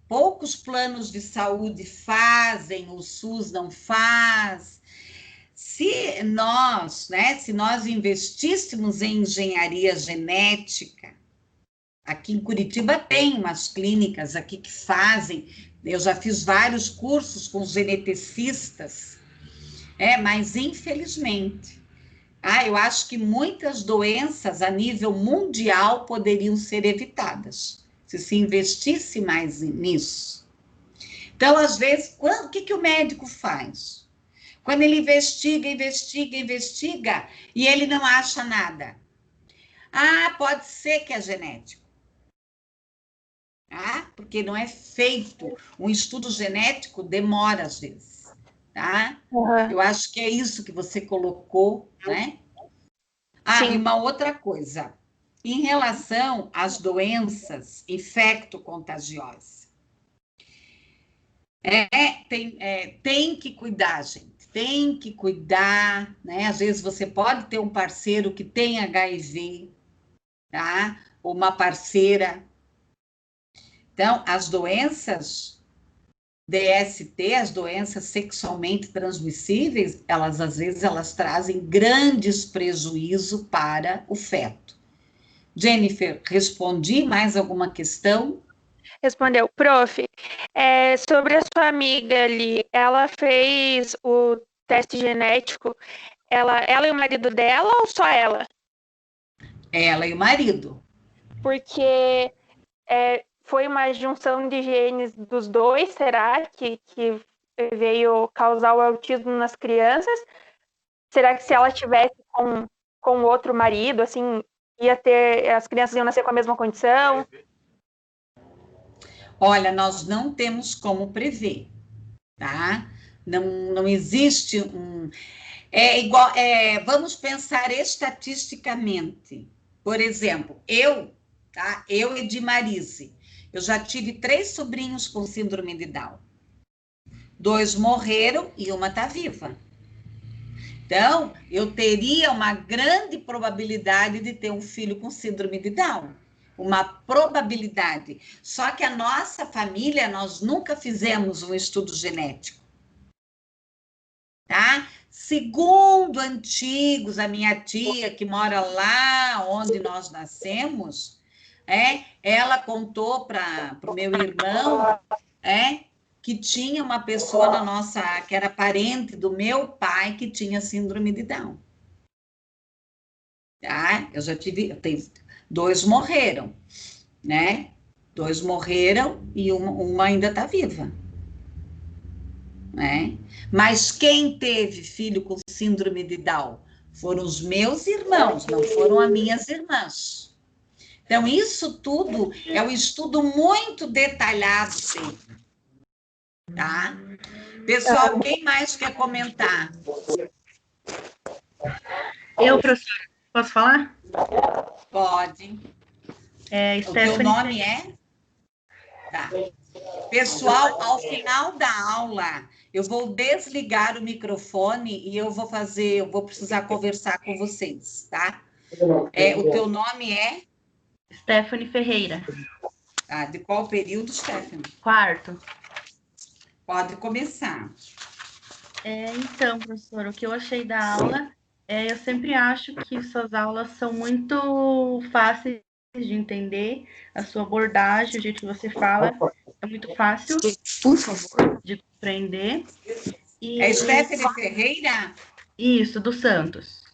poucos planos de saúde fazem, o SUS não faz. Se nós investíssemos em engenharia genética, aqui em Curitiba tem umas clínicas aqui que fazem, eu já fiz vários cursos com geneticistas, mas infelizmente, eu acho que muitas doenças a nível mundial poderiam ser evitadas, se investisse mais nisso. Então, às vezes, o que o médico faz? Quando ele investiga, e ele não acha nada. Pode ser que é genético. Porque não é feito. Um estudo genético demora às vezes, tá? Uhum. Eu acho que é isso que você colocou, né? Sim. E uma outra coisa. Em relação às doenças infecto-contagiosas. Tem que cuidar, gente. Tem que cuidar, né? Às vezes você pode ter um parceiro que tem HIV, tá? Ou uma parceira. Então, as doenças DST, as doenças sexualmente transmissíveis, às vezes elas trazem grandes prejuízos para o feto. Jennifer, respondi mais alguma questão? Respondeu. Prof, sobre a sua amiga ali, ela fez o teste genético, ela e o marido dela ou só ela? Ela e o marido. Porque foi uma junção de genes dos dois, será que veio causar o autismo nas crianças? Será que se ela tivesse com outro marido, assim, as crianças iam nascer com a mesma condição? Olha, nós não temos como prever, tá? Não existe um... vamos pensar estatisticamente. Por exemplo, eu, Edmarise, eu já tive 3 sobrinhos com síndrome de Down. 2 morreram e uma está viva. Então, eu teria uma grande probabilidade de ter um filho com síndrome de Down. Uma probabilidade. Só que a nossa família, nós nunca fizemos um estudo genético. Tá? Segundo antigos, a minha tia, que mora lá onde nós nascemos, ela contou para o meu irmão, que tinha uma pessoa na nossa, que era parente do meu pai, que tinha síndrome de Down. Tá? Eu já tive, 2 morreram, né? 2 morreram e uma ainda está viva. Né? Mas quem teve filho com síndrome de Down foram os meus irmãos, não foram as minhas irmãs. Então, isso tudo é um estudo muito detalhado sempre. Tá? Pessoal, quem mais quer comentar? Eu, professora, posso falar? Pode. O teu Stephanie. nome é? Tá. Pessoal, ao final da aula, eu vou desligar o microfone e eu vou precisar conversar com vocês, tá? O teu nome é? Stephanie Ferreira. Ah, de qual período, Stephanie? 4º. Pode começar. Então, professora, o que eu achei da aula, eu sempre acho que suas aulas são muito fáceis de entender, a sua abordagem, o jeito que você fala, é muito fácil, por favor, de compreender. É Stephanie Ferreira? Isso, do Santos.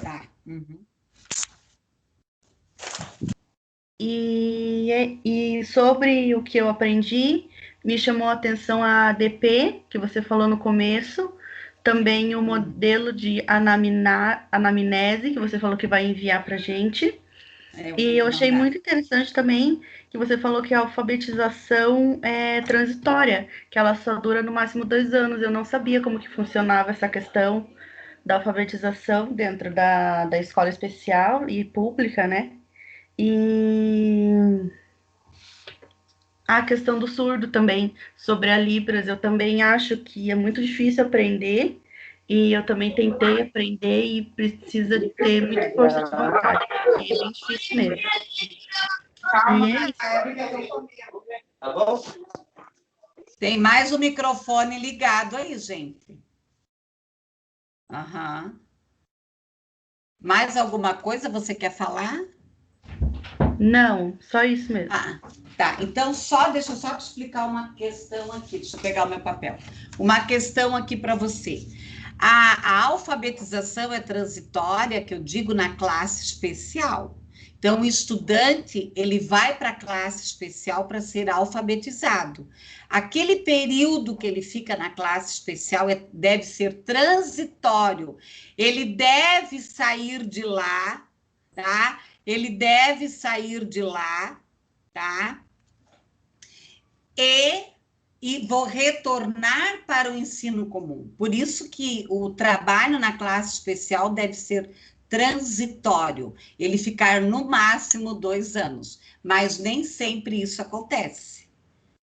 Tá. Uhum. E sobre o que eu aprendi, me chamou a atenção a ADP, que você falou no começo, também o modelo de anamnese, que você falou que vai enviar para a gente. E eu achei muito interessante também que você falou que a alfabetização é transitória, que ela só dura no máximo 2 anos. Eu não sabia como que funcionava essa questão da alfabetização dentro da escola especial e pública, né? E a questão do surdo também, sobre a Libras, eu também acho que é muito difícil aprender, e eu também tentei aprender e precisa de ter muita força de vontade, porque é bem difícil mesmo. E é isso. Tá bom? Tem mais um microfone ligado aí, gente. Aham. Mais alguma coisa você quer falar? Não, só isso mesmo. Ah, tá. Então, deixa eu só te explicar uma questão aqui. Deixa eu pegar o meu papel. Uma questão aqui para você. A alfabetização é transitória, que eu digo, na classe especial. Então, o estudante, ele vai para a classe especial para ser alfabetizado. Aquele período que ele fica na classe especial deve ser transitório. Ele deve sair de lá, tá? Ele deve sair de lá, tá? E vou retornar para o ensino comum. Por isso que o trabalho na classe especial deve ser transitório. Ele ficar no máximo 2 anos. Mas nem sempre isso acontece.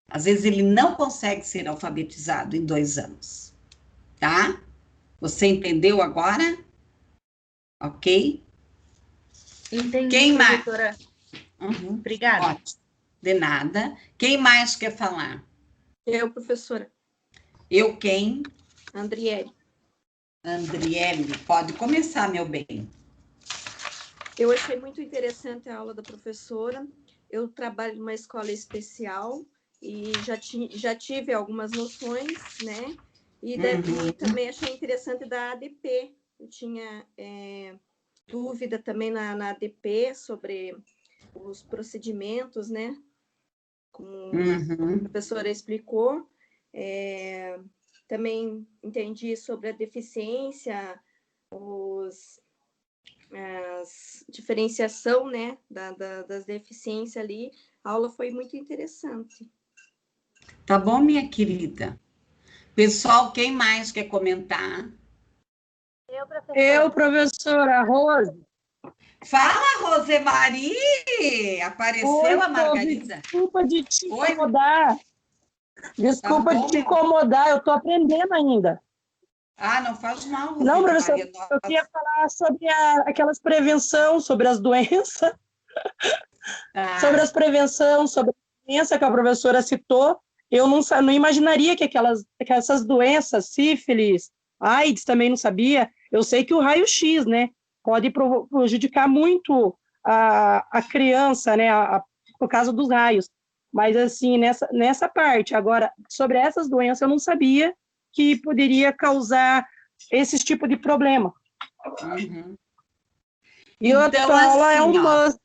Às vezes ele não consegue ser alfabetizado em 2 anos. Tá? Você entendeu agora? Ok? Entendi, Quem professora. mais? Obrigada. Ótimo. De nada. Quem mais quer falar? Eu, professora. Eu quem? Andriele. Andriele, pode começar, meu bem. Eu achei muito interessante a aula da professora. Eu trabalho numa escola especial e já tive algumas noções, né? E também achei interessante da ADP. Eu tinha dúvida também na ADP sobre os procedimentos, né? Como a professora explicou. Também entendi sobre a deficiência, as diferenciação, né, das deficiências ali. A aula foi muito interessante. Tá bom, minha querida? Pessoal, quem mais quer comentar? Eu, professora Rose. Fala, Rosemary! Apareceu a Margarida? Desculpa de te incomodar. Desculpa Tá bom? te incomodar, eu estou aprendendo ainda. Ah, não faz mal, Não, Roseli professor, Maria. eu queria falar sobre aquelas prevenção, sobre as doenças, sobre as prevenção, sobre a doença que a professora citou. Eu não imaginaria que essas doenças, sífilis, AIDS, também não sabia. Eu sei que o raio-x, né, pode prejudicar muito a criança, né, por causa dos raios. Mas, assim, nessa parte, agora, sobre essas doenças, eu não sabia que poderia causar esse tipo de problema. Uhum. E Então, outra aula é assim, um ó, must.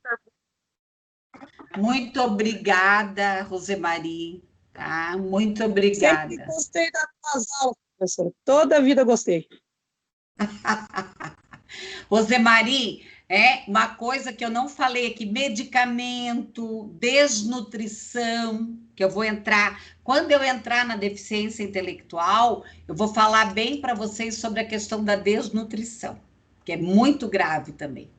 muito obrigada, Rosemary, tá? Muito Sempre obrigada. gostei das tuas aulas, professora. Toda a vida gostei. Rosemary, uma coisa que eu não falei aqui, medicamento, desnutrição, que eu vou entrar, quando eu entrar na deficiência intelectual, eu vou falar bem para vocês sobre a questão da desnutrição, que é muito grave também.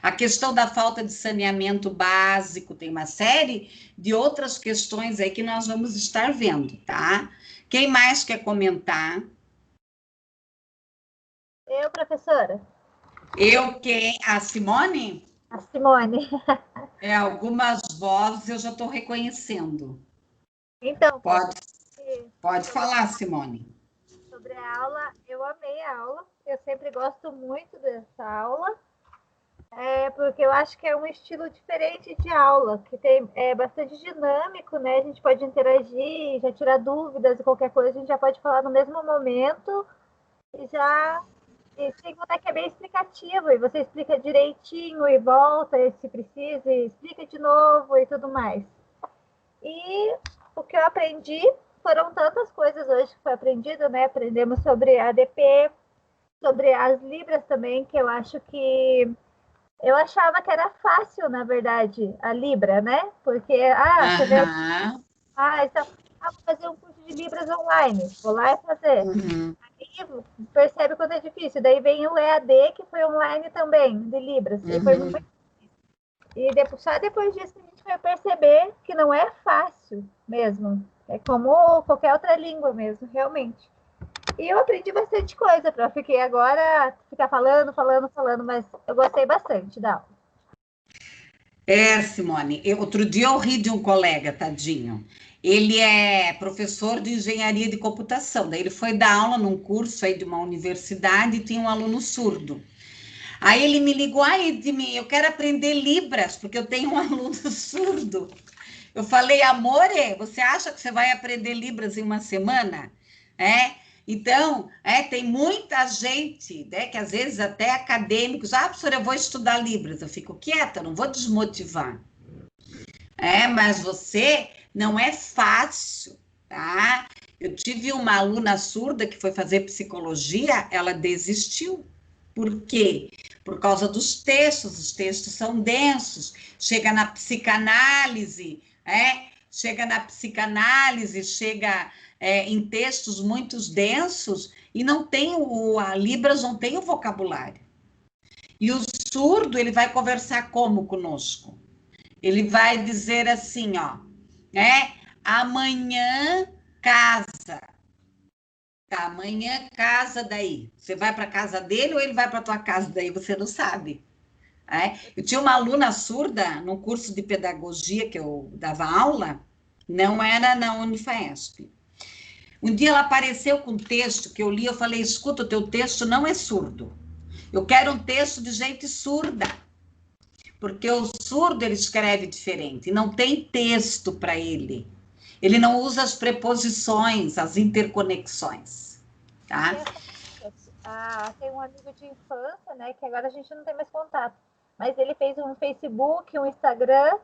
A questão da falta de saneamento básico, tem uma série de outras questões aí que nós vamos estar vendo, tá? Quem mais quer comentar? Eu, professora. A Simone? A Simone. Algumas vozes eu já estou reconhecendo. Então, Pode falar, Simone. sobre a aula, eu amei a aula. Eu sempre gosto muito dessa aula. Porque eu acho que é um estilo diferente de aula, que é bastante dinâmico, né? A gente pode interagir, já tirar dúvidas e qualquer coisa, a gente já pode falar no mesmo momento e sem contar que é bem explicativo, e você explica direitinho e volta, e se precisa, e explica de novo e tudo mais. E o que eu aprendi foram tantas coisas hoje que foi aprendido, né? Aprendemos sobre ADP, sobre as libras também, que eu acho que eu achava que era fácil, na verdade, a Libra, né? Porque, você vê, então, vou fazer um curso de Libras online, vou lá e fazer. Aí percebe quando é difícil. Daí vem o EAD, que foi online também, de Libras. E foi muito difícil. E só depois disso que a gente vai perceber que não é fácil mesmo. É como qualquer outra língua mesmo, realmente. E eu aprendi bastante coisa, fiquei agora ficar falando, mas eu gostei bastante da aula. Simone, outro dia eu ri de um colega, tadinho. Ele é professor de engenharia de computação, daí ele foi dar aula num curso aí de uma universidade e tinha um aluno surdo. Aí ele me ligou, Edmih, eu quero aprender Libras, porque eu tenho um aluno surdo. Eu falei, amore, você acha que você vai aprender Libras em uma semana? Então, tem muita gente, né, que às vezes até acadêmicos, professora, eu vou estudar Libras. Eu fico quieta, não vou desmotivar. Mas você não é fácil, tá? Eu tive uma aluna surda que foi fazer psicologia, ela desistiu. Por quê? Por causa dos textos, os textos são densos, chega na psicanálise, chega em textos muito densos e não tem a Libras não tem o vocabulário. E o surdo, ele vai conversar como conosco? Ele vai dizer assim, amanhã casa. Tá, amanhã casa daí. Você vai para casa dele ou ele vai para tua casa daí? Você não sabe. Eu tinha uma aluna surda no curso de pedagogia que eu dava aula, não era na Unifaesp. Um dia ela apareceu com um texto que eu li, eu falei, escuta, o teu texto não é surdo. Eu quero um texto de gente surda. Porque o surdo, ele escreve diferente, não tem texto para ele. Ele não usa as preposições, as interconexões, tá? Tem um amigo de infância, né, que agora a gente não tem mais contato, mas ele fez um Facebook, um Instagram,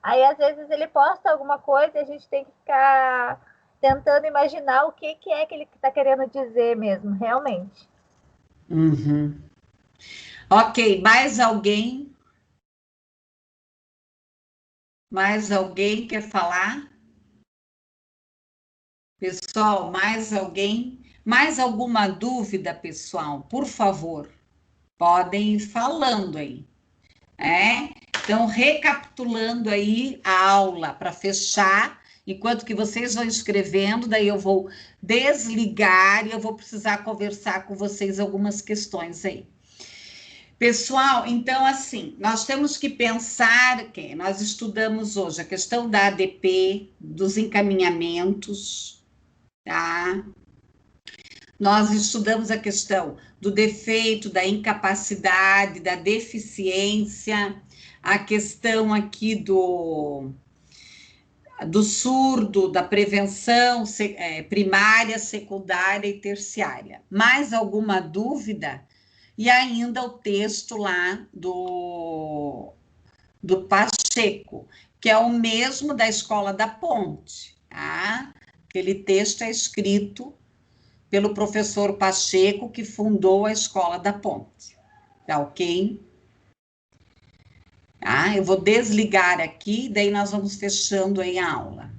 aí às vezes ele posta alguma coisa e a gente tem que ficar tentando imaginar o que é que ele está querendo dizer mesmo, realmente. Ok, mais alguém? Mais alguém quer falar? Pessoal, mais alguém? Mais alguma dúvida, pessoal? Por favor, podem ir falando aí. Então, recapitulando aí a aula para fechar Enquanto que vocês vão escrevendo, daí eu vou desligar e eu vou precisar conversar com vocês algumas questões aí. Pessoal, então, assim, nós temos que pensar que nós estudamos hoje a questão da ADP, dos encaminhamentos, tá? Nós estudamos a questão do defeito, da incapacidade, da deficiência, a questão aqui do surdo, da prevenção primária, secundária e terciária. Mais alguma dúvida? E ainda o texto lá do Pacheco, que é o mesmo da Escola da Ponte, tá? Aquele texto é escrito pelo professor Pacheco, que fundou a Escola da Ponte, tá ok? Tá? Eu vou desligar aqui, daí nós vamos fechando aí a aula.